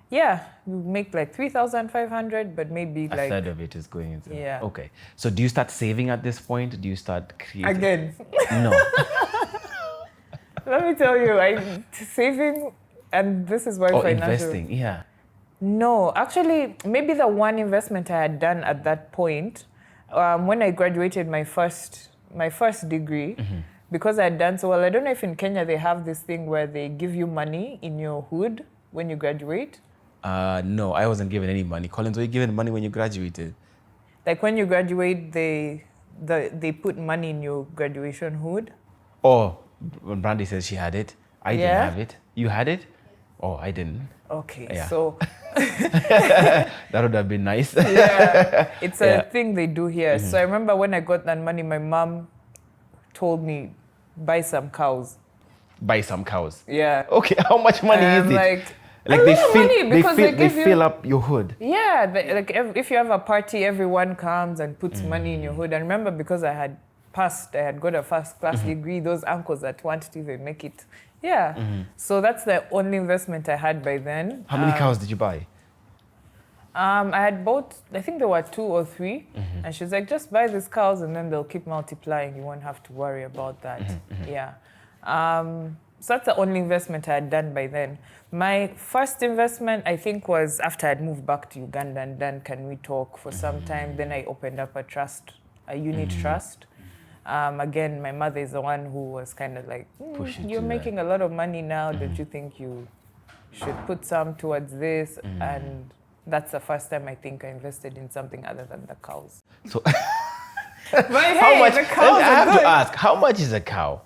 yeah, we make like $3,500, but maybe A like third of it is going into. Yeah. Okay. So do you start saving at this point? Do you start creating? again. No. Let me tell you, I'm saving, and this is why Or financial. investing, yeah. No, actually, maybe the one investment I had done at that point, when I graduated my first degree, because I had done so well. I don't know if in Kenya they have this thing where they give you money in your hood when you graduate. No, I wasn't given any money. Collins, were you given money when you graduated? Like when you graduate, they put money in your graduation hood. Oh, when Brandy says she had it, I didn't Yeah? have it. You had it? Oh, I didn't. Okay, Yeah. so That would have been nice. yeah, it's a Yeah. thing they do here. So I remember when I got that money, my mom told me, buy some cows. Buy some cows. Yeah. Okay, how much money And is it? like Like a they lot of fill, money, because they give you- fill up your hood. Yeah, if you have a party, everyone comes and puts money in your hood. And remember, because I had got a first class degree, those uncles that wanted to even make it. Yeah. So that's the only investment I had by then. How many cows did you buy? I had bought, I think there were 2 or 3. And she's like, just buy these cows and then they'll keep multiplying. You won't have to worry about that. Yeah. So that's the only investment I had done by then. My first investment, I think, was after I'd moved back to Uganda and done Can We Talk for some time. Then I opened up a unit trust. Again, my mother is the one who was kind of like, you're making a lot of money now. Don't you think you should put some towards this? And that's the first time I think I invested in something other than the cows. So But how hey, much? the cows I are have good. to ask, how much is a cow?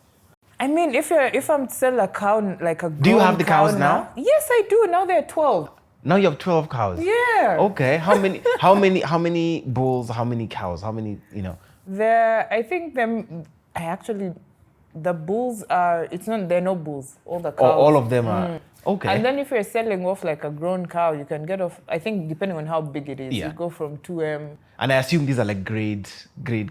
I mean, if I'm to sell a cow, like a Do you grown have the cow cows now? Yes, I do. Now they're 12. Now you have 12 cows. Yeah. Okay. How many bulls, how many cows, how many, The bulls are, they're no bulls, all the cows. all of them are. Okay. And then if you're selling off like a grown cow, you can get off, I think depending on how big it is, Yeah. you go from 2M. And I assume these are like grade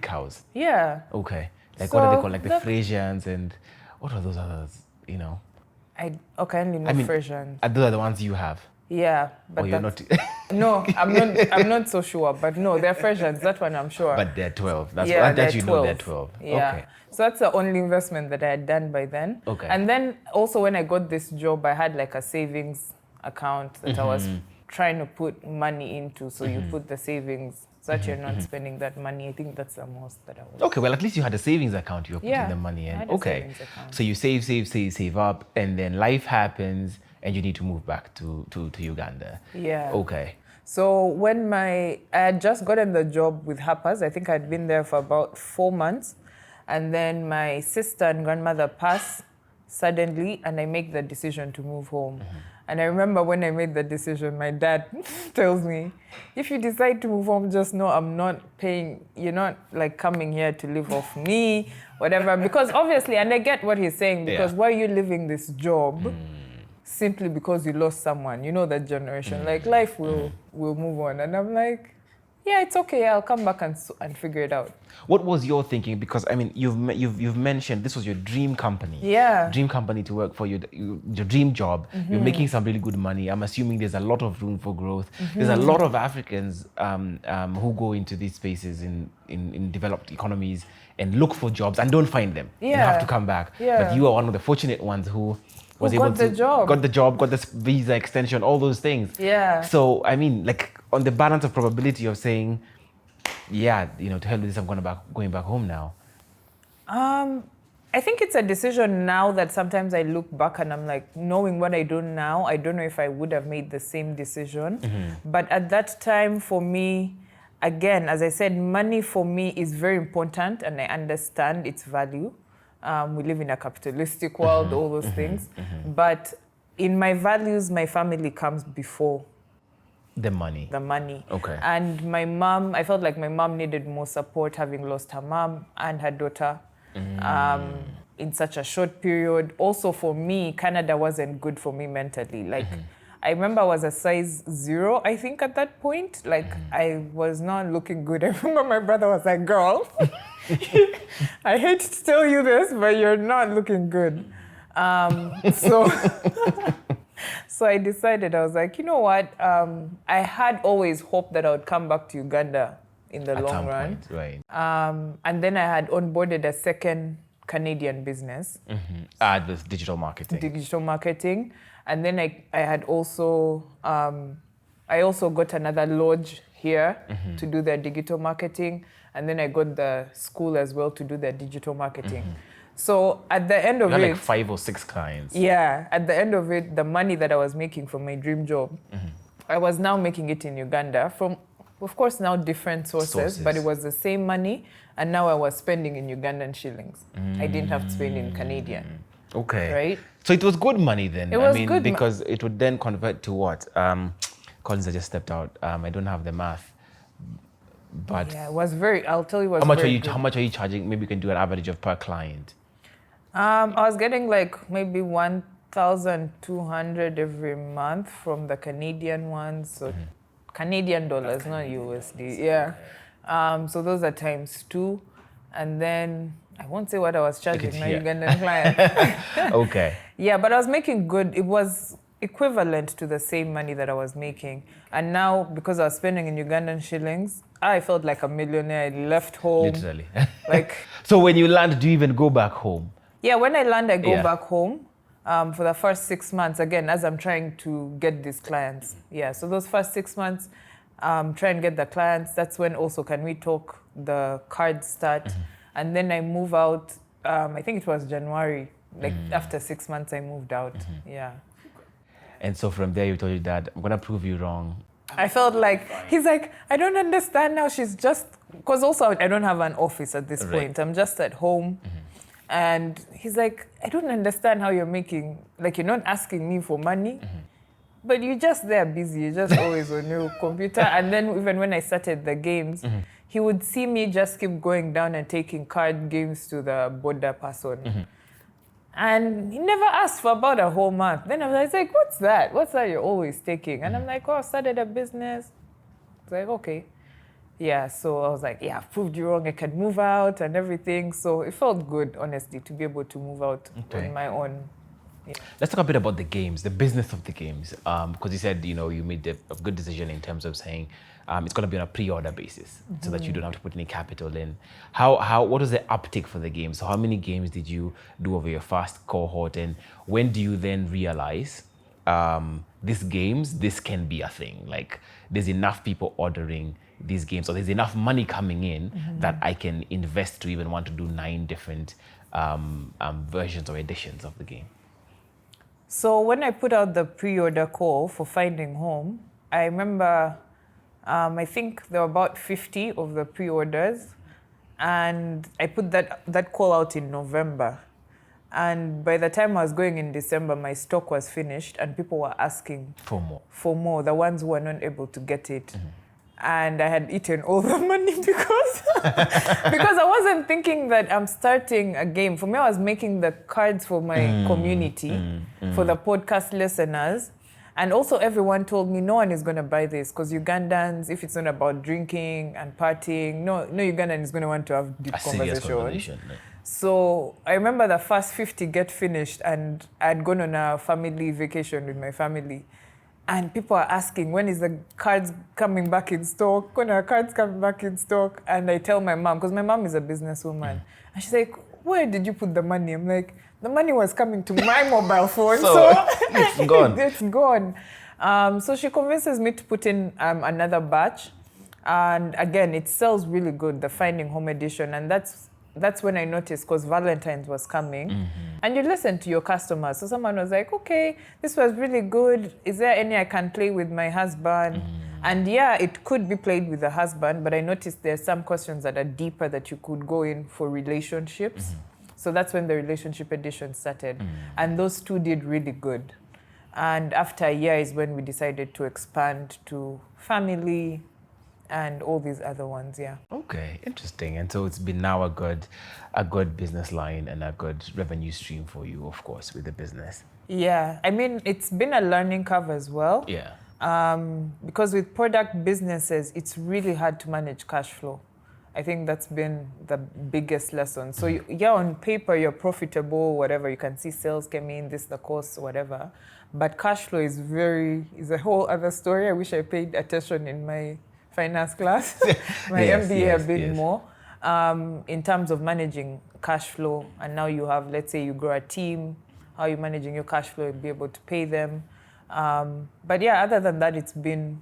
cows. Yeah. Okay. Like what are they So called? Like the Frisians and what are those others, I only know Frisians. Those are the ones you have. Yeah, but you're not. No, I'm not so sure, but no, they're Frisians. That one I'm sure. But they're 12. That's Yeah, what that they're you know 12. they're 12. Yeah. Okay. So that's the only investment that I had done by then. Okay. And then also when I got this job, I had like a savings account that I was trying to put money into. So you put the savings so that you're not spending that money. I think that's the most that I was. Okay, well, at least you had a savings account you were putting Yeah, the money in. I had a Okay. savings account. So you save up, and then life happens, and you need to move back to Uganda. Yeah. Okay. So when I had just gotten the job with Happiest, I think I'd been there for about 4 months. And then my sister and grandmother pass suddenly, and I make the decision to move home. And I remember when I made the decision, my dad tells me, if you decide to move home, just know I'm not paying, you're not like coming here to live off me, whatever. Because obviously, and I get what he's saying, because why are you leaving this job? Simply because you lost someone, that generation. Like life will move on, and I'm like, yeah, it's okay. I'll come back and figure it out. What was your thinking? Because I mean, you've mentioned this was your dream company. Yeah. Dream company to work for, your dream job. You're making some really good money. I'm assuming there's a lot of room for growth. There's a lot of Africans who go into these spaces in developed economies and look for jobs and don't find them. Yeah. And have to come back. Yeah. But you are one of the fortunate ones who was able got the job. got the job, got the visa extension, all those things. Yeah. So I mean, like on the balance of probability of saying, yeah, to hell with this, I'm going back home now. I think it's a decision now that sometimes I look back and I'm like, knowing what I do now, I don't know if I would have made the same decision. But at that time, for me, again, as I said, money for me is very important, and I understand its value. We live in a capitalistic world, all those things. But in my values, my family comes before the money. Okay. And my mom, I felt like my mom needed more support, having lost her mom and her daughter in such a short period. Also for me, Canada wasn't good for me mentally. Like, I remember I was a size 0, I think, at that point. Like, I was not looking good. I remember my brother was like, girl, I hate to tell you this, but you're not looking good. So I decided, I was like, you know what? I had always hoped that I would come back to Uganda in the long run. Point, right. And then I had onboarded a second Canadian business. With digital marketing. And then I had also, I also got another lodge here to do their digital marketing. And then I got the school as well to do their digital marketing. So at the end of you had it, like 5 or 6 clients. Yeah, at the end of it, the money that I was making from my dream job, I was now making it in Uganda from, of course, now different sources, but it was the same money, and now I was spending in Ugandan shillings. I didn't have to spend in Canadian. Okay. Right? So it was good money then. It was good because it would then convert to what? Collins, I just stepped out. I don't have the math. But yeah, it was very, I'll tell you what. How much are you charging? Maybe you can do an average of per client. I was getting like maybe 1,200 every month from the Canadian ones. So Canadian dollars, not USD. Yeah. So those are ×2. And then I won't say what I was charging my Ugandan clients. Okay. Yeah, but I was making good. It was equivalent to the same money that I was making. And now, because I was spending in Ugandan shillings, I felt like a millionaire. I left home. Literally. So when you land, do you even go back home? Yeah, when I land, I go back home for the first 6 months, again, as I'm trying to get these clients. Yeah, so those first 6 months, try and get the clients. That's when also Can We Talk, the cards start. And then I move out, I think it was January. Like after 6 months, I moved out. Yeah. And so from there, you told your dad, I'm going to prove you wrong. I felt like, he's like, I don't understand now. She's just, because also I don't have an office at this point. I'm just at home. And he's like, I don't understand how you're making, like, you're not asking me for money. but you're just there busy. You're just always on your computer. And then even when I started the games, he would see me just keep going down and taking card games to the border person. And he never asked for about a whole month. Then I was like, what's that? What's that you're always taking? And I'm like, oh, I started a business. It's like, okay. Yeah, so I was like, yeah, I've proved you wrong. I can move out and everything. So it felt good, honestly, to be able to move out on my own. Yeah. Let's talk a bit about the games, the business of the games. Because you said, you made a good decision in terms of saying it's going to be on a pre-order basis so that you don't have to put any capital in. What was the uptake for the game? So how many games did you do over your first cohort? And when do you then realize this can be a thing? Like there's enough people ordering these games, or there's enough money coming in that I can invest to even want to do 9 different versions or editions of the game. So when I put out the pre-order call for Finding Home, I remember, I think there were about 50 of the pre-orders, and I put that call out in November. And by the time I was going in December, my stock was finished, and people were asking for more, the ones who were not able to get it. And I had eaten all the money because I wasn't thinking that I'm starting a game. For me, I was making the cards for my community, for the podcast listeners. And also everyone told me no one is going to buy this because Ugandans, if it's not about drinking and partying, no Ugandan is going to want to have deep conversation. Right? So I remember the first 50 get finished, and I'd gone on a family vacation with my family. And people are asking, when is the cards coming back in stock? When are cards coming back in stock? And I tell my mom, because my mom is a businesswoman. And she's like, where did you put the money? I'm like, the money was coming to my mobile phone. so it's gone. It's gone. So she convinces me to put in another batch. And again, it sells really good, the Finding Home edition. And that's when I noticed, because Valentine's was coming. And you listen to your customers. So someone was like, okay, this was really good. Is there any I can play with my husband? And yeah, it could be played with the husband, but I noticed there's some questions that are deeper that you could go in for relationships. So that's when the relationship edition started. And those 2 did really good. And after a year is when we decided to expand to family and all these other ones, yeah. Okay, interesting. And so it's been now a good business line and a good revenue stream for you, of course, with the business. Yeah, I mean, it's been a learning curve as well. Yeah. Because with product businesses, it's really hard to manage cash flow. I think that's been the biggest lesson. So on paper, you're profitable, whatever. You can see sales came in, this, the cost, whatever. But cash flow is a whole other story. I wish I paid attention in my finance class, my MBA a bit more, in terms of managing cash flow. And now you have, let's say you grow a team, how you're managing your cash flow, you'll be able to pay them. But yeah, other than that, it's been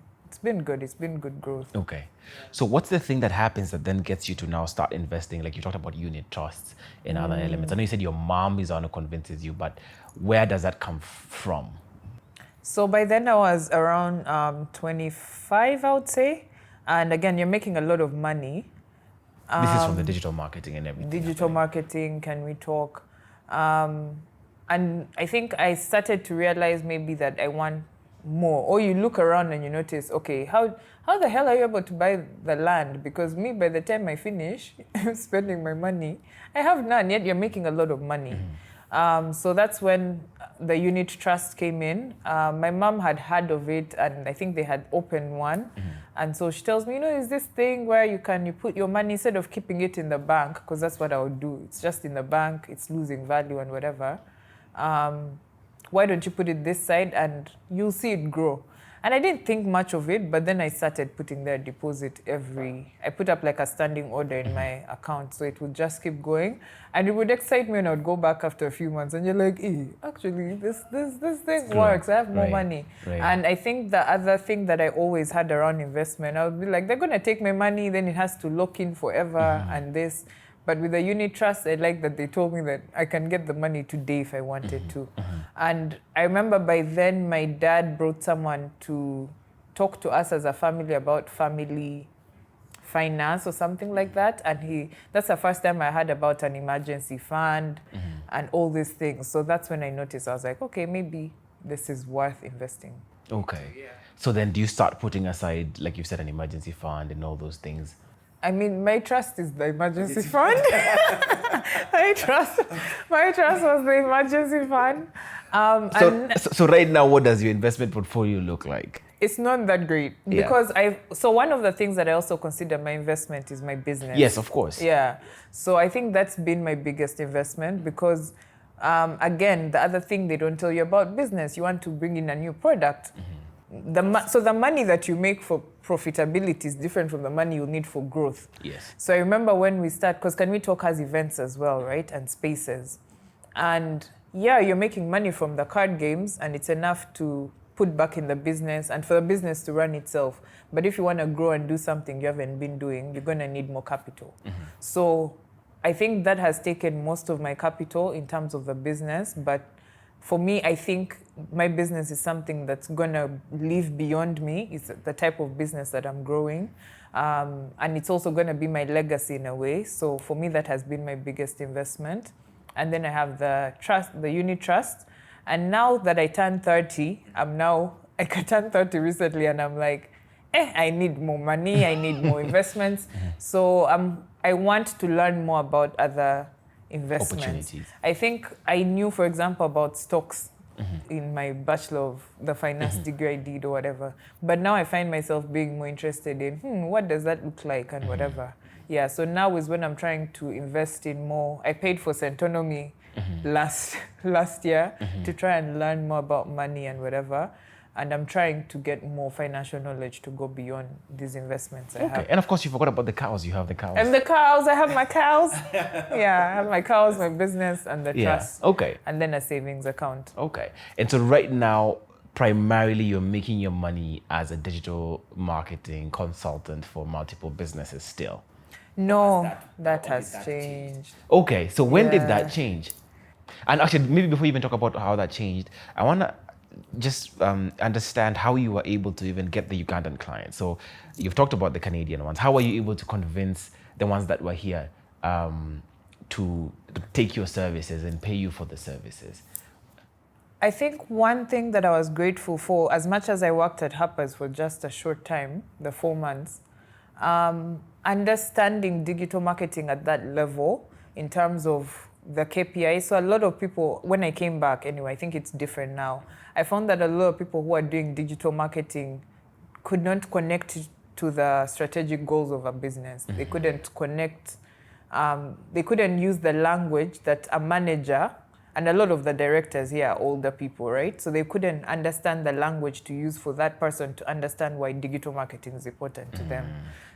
good. It's been good growth. Okay. So what's the thing that happens that then gets you to now start investing? Like you talked about unit trusts and other elements. I know you said your mom is the one who convinces you, but where does that come from? So by then I was around 25, I would say. And again, you're making a lot of money. This is from the digital marketing and everything. Digital marketing, can we talk? And I think I started to realize maybe that I want more. Or you look around and you notice, okay, how the hell are you able to buy the land? Because me, by the time I finish spending my money, I have none, yet you're making a lot of money. So that's when the unit trust came in. My mom had heard of it, and I think they had opened one. And so she tells me, is this thing where you put your money instead of keeping it in the bank, because that's what I would do. It's just in the bank, it's losing value and whatever. Why don't you put it this side and you'll see it grow? And I didn't think much of it, but then I started putting their deposit I put up like a standing order in my account, so it would just keep going. And it would excite me when I would go back after a few months and you're like, actually, this thing works, I have more money. Right. And I think the other thing that I always had around investment, I would be like, they're going to take my money, then it has to lock in forever and this. But with the unit trust, I like that they told me that I can get the money today if I wanted to. And I remember by then my dad brought someone to talk to us as a family about family finance or something like that. And that's the first time I heard about an emergency fund and all these things. So that's when I noticed, I was like, okay, maybe this is worth investing. Okay. So then do you start putting aside, like you said, an emergency fund and all those things? I mean, my trust is the emergency fund. my trust was the emergency fund. So right now, what does your investment portfolio look like? It's not that great because so one of the things that I also consider my investment is my business. Yes, of course. Yeah. So I think that's been my biggest investment because, again, the other thing they don't tell you about business, you want to bring in a new product. So the money that you make for profitability is different from the money you need for growth. Yes. So I remember when we start, because Can We Talk has events as well, right? And spaces. And yeah, you're making money from the card games and it's enough to put back in the business and for the business to run itself. But if you want to grow and do something you haven't been doing, you're going to need more capital. So I think that has taken most of my capital in terms of the business. But for me, I think my business is something that's going to live beyond me. It's the type of business that I'm growing. And it's also going to be my legacy in a way. So for me, that has been my biggest investment. And then I have the trust, the unit trust. And now that I turned 30, I turned 30 recently and I'm like, I need more money, I need more investments. So I want to learn more about other investments. Opportunities. I think I knew, for example, about stocks in my Bachelor of the Finance degree I did or whatever. But now I find myself being more interested in, what does that look like and whatever. Yeah, so now is when I'm trying to invest in more. I paid for Centonomy last year to try and learn more about money and whatever. And I'm trying to get more financial knowledge to go beyond these investments I have. And of course, you forgot about the cows. You have the cows. And the cows, I have my cows. Yeah, I have my cows, my business, and the trust. Okay. And then a savings account. Okay. And so right now, primarily you're making your money as a digital marketing consultant for multiple businesses still. No, that has changed. Okay, so when did that change? And actually, maybe before you even talk about how that changed, I want to just understand how you were able to even get the Ugandan clients. So you've talked about the Canadian ones. How were you able to convince the ones that were here to take your services and pay you for the services? I think one thing that I was grateful for, as much as I worked at Happiest for just a short time, the 4 months, understanding digital marketing at that level in terms of the KPI. So a lot of people, when I came back anyway, I think it's different now. I found that a lot of people who are doing digital marketing could not connect to the strategic goals of a business. They couldn't connect, they couldn't use the language that a manager, and a lot of the directors here are older people, right? So they couldn't understand the language to use for that person to understand why digital marketing is important to them.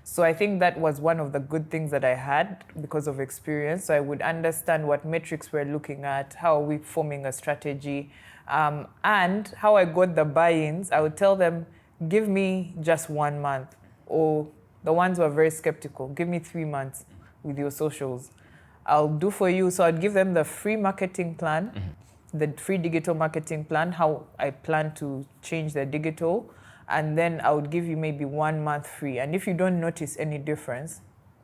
So I think that was one of the good things that I had because of experience. So I would understand what metrics we're looking at, how are we forming a strategy, and how I got the buy-ins. I would tell them, give me just 1 month, or the ones who are very skeptical, give me 3 months with your socials. I'll do for you. So I'd give them the free marketing plan, the free digital marketing plan, how I plan to change their digital. And then I would give you maybe 1 month free. And if you don't notice any difference,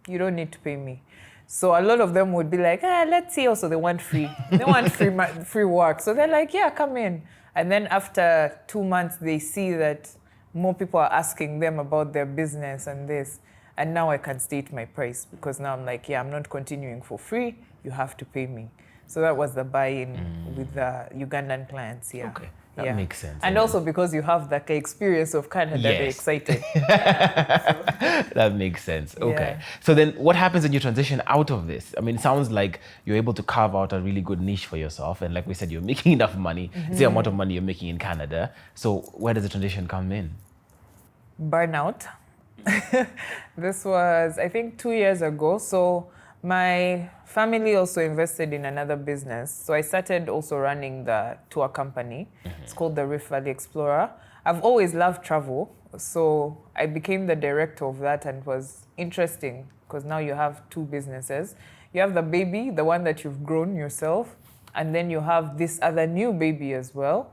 you don't need to pay me. So a lot of them would be like, let's see. Also, they want free. They want free work. So they're like, yeah, come in. And then after 2 months, they see that more people are asking them about their business and this. And now I can state my price because now I'm like, I'm not continuing for free. You have to pay me. So that was the buy-in with the Ugandan clients. Yeah. Okay, that makes sense. And also because you have the experience of Canada, they're excited. That makes sense. Okay. So then what happens when you transition out of this? I mean, it sounds like you're able to carve out a really good niche for yourself. And like we said, you're making enough money, the amount of money you're making in Canada. So where does the transition come in? Burnout. This was, I think, 2 years ago. So my family also invested in another business. So I started also running the tour company. It's called the Rift Valley Explorer. I've always loved travel. So I became the director of that, and it was interesting because now you have 2 businesses. You have the baby, the one that you've grown yourself, and then you have this other new baby as well.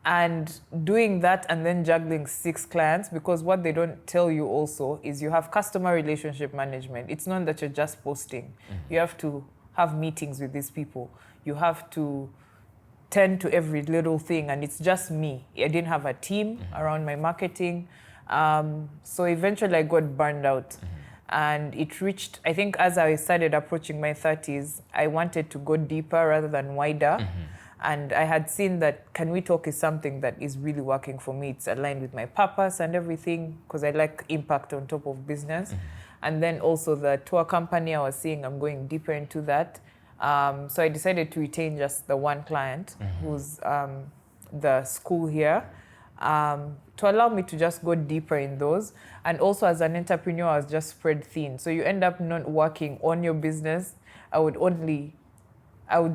And doing that and then juggling 6 clients, because what they don't tell you also is you have customer relationship management. It's not that you're just posting. You have to have meetings with these people. You have to tend to every little thing, and it's just me. I didn't have a team around my marketing. So eventually I got burned out. And it reached, I think as I started approaching my 30s, I wanted to go deeper rather than wider. And I had seen that Can We Talk is something that is really working for me. It's aligned with my purpose and everything, because I like impact on top of business. And then also the tour company I was seeing, I'm going deeper into that. So I decided to retain just the one client who's the school here, to allow me to just go deeper in those. And also as an entrepreneur, I was just spread thin. So you end up not working on your business. I would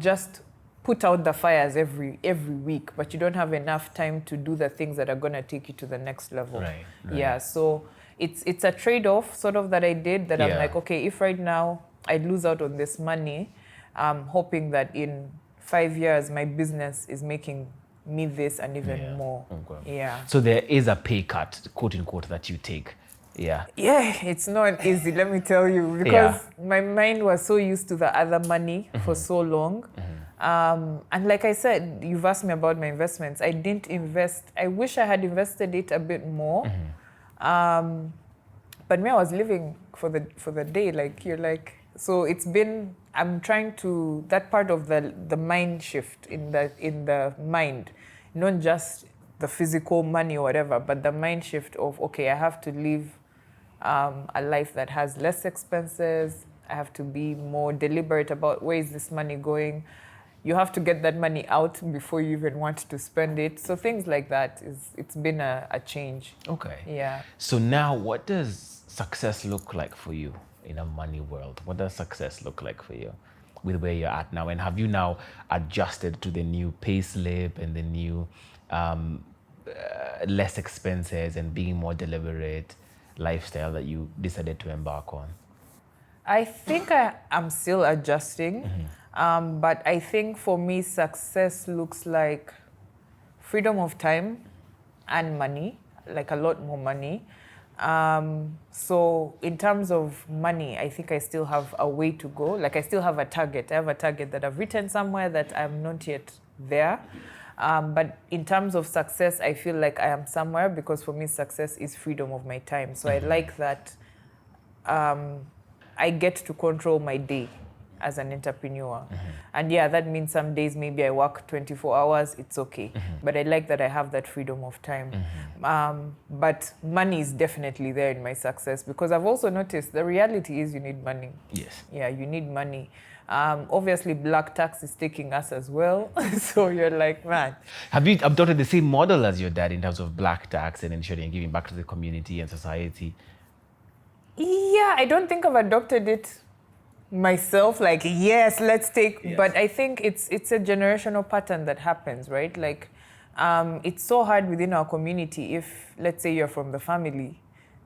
just put out the fires every week, but you don't have enough time to do the things that are going to take you to the next level. Right. Yeah, so it's a trade-off sort of that I did, that I'm like, okay, if right now I lose out on this money, I'm hoping that in 5 years my business is making me this and even more. Okay. Yeah. So there is a pay cut, quote unquote, that you take. Yeah. Yeah, it's not easy, let me tell you, because my mind was so used to the other money for so long. And like I said, you've asked me about my investments. I didn't invest. I wish I had invested it a bit more. But me, I was living for the day, like you're like. So it's been, I'm trying to, that part of the mind shift in the mind, not just the physical money or whatever, but the mind shift of, okay, I have to live a life that has less expenses. I have to be more deliberate about where is this money going. You have to get that money out before you even want to spend it. So things like that, it's been a change. Okay. Yeah. So now what does success look like for you in a money world? What does success look like for you with where you're at now? And have you now adjusted to the new pay slip and the new less expenses and being more deliberate lifestyle that you decided to embark on? I think I'm still adjusting. But I think for me, success looks like freedom of time and money, like a lot more money. So in terms of money, I think I still have a way to go. Like I still have a target. I have a target that I've written somewhere that I'm not yet there. But in terms of success, I feel like I am somewhere, because for me, success is freedom of my time. So I like that I get to control my day as an entrepreneur. And yeah, that means some days maybe I work 24 hours, it's okay. But I like that I have that freedom of time. But money is definitely there in my success, because I've also noticed the reality is you need money. Yes. Yeah, you need money. Obviously, black tax is taking us as well. So you're like, man. Have you adopted the same model as your dad in terms of black tax and ensuring giving back to the community and society? Yeah, I don't think I've adopted it myself, like, yes, let's take, but I think it's a generational pattern that happens, right? Like, it's so hard within our community if, let's say, you're from the family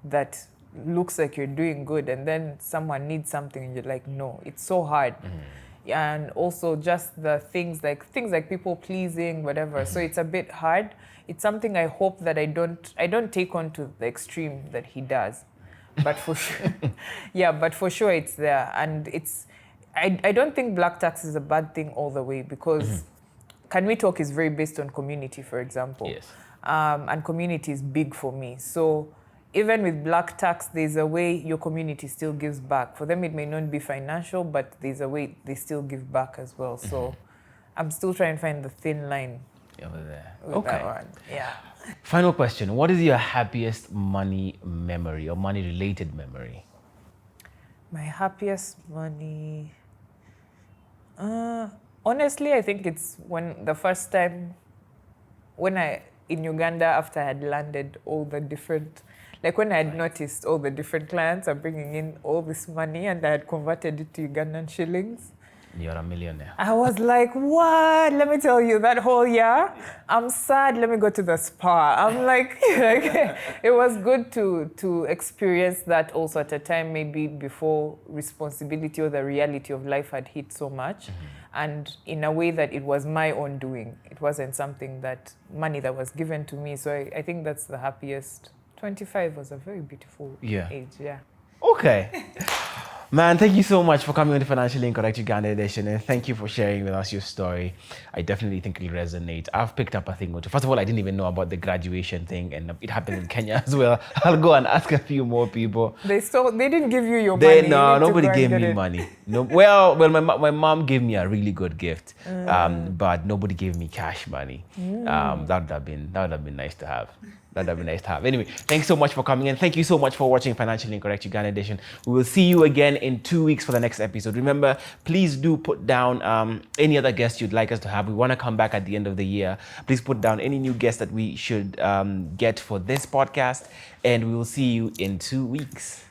that looks like you're doing good, and then someone needs something and you're like, no, it's so hard. And also just the things like people pleasing, whatever. So it's a bit hard. It's something I hope that I don't take on to the extreme that he does. But for sure, but for sure it's there. And I don't think black tax is a bad thing all the way, because Can We Talk is very based on community, for example. Yes. And community is big for me. So even with black tax, there's a way your community still gives back. For them, it may not be financial, but there's a way they still give back as well. So I'm still trying to find the thin line Over there. with that one. Yeah. Final question. What is your happiest money memory or money-related memory? My happiest money... honestly, I think it's when the first time in Uganda, after I had landed all the different... Like when I had noticed all the different clients are bringing in all this money and I had converted it to Ugandan shillings. You're a millionaire. I was like, what? Let me tell you, that whole year, I'm sad, let me go to the spa. I'm like it was good to experience that also at a time maybe before responsibility or the reality of life had hit so much. And in a way that it was my own doing. It wasn't something money that was given to me. So I think that's the happiest. 25 was a very beautiful age, yeah. Okay. Man, thank you so much for coming on the Financially Incorrect Uganda edition, and thank you for sharing with us your story. I definitely think it'll resonate. I've picked up a thing or two. First of all, I didn't even know about the graduation thing, and it happened in Kenya as well. I'll go and ask a few more people. They didn't give you your money. No, nobody gave me money. No, well, my mom gave me a really good gift, but nobody gave me cash money. That would have been nice to have. That'd be nice to have. Anyway, thanks so much for coming in. Thank you so much for watching Financially Incorrect Uganda edition. We will see you again in 2 weeks for the next episode. Remember, please do put down any other guests you'd like us to have. We want to come back at the end of the year. Please put down any new guests that we should get for this podcast, and we will see you in 2 weeks.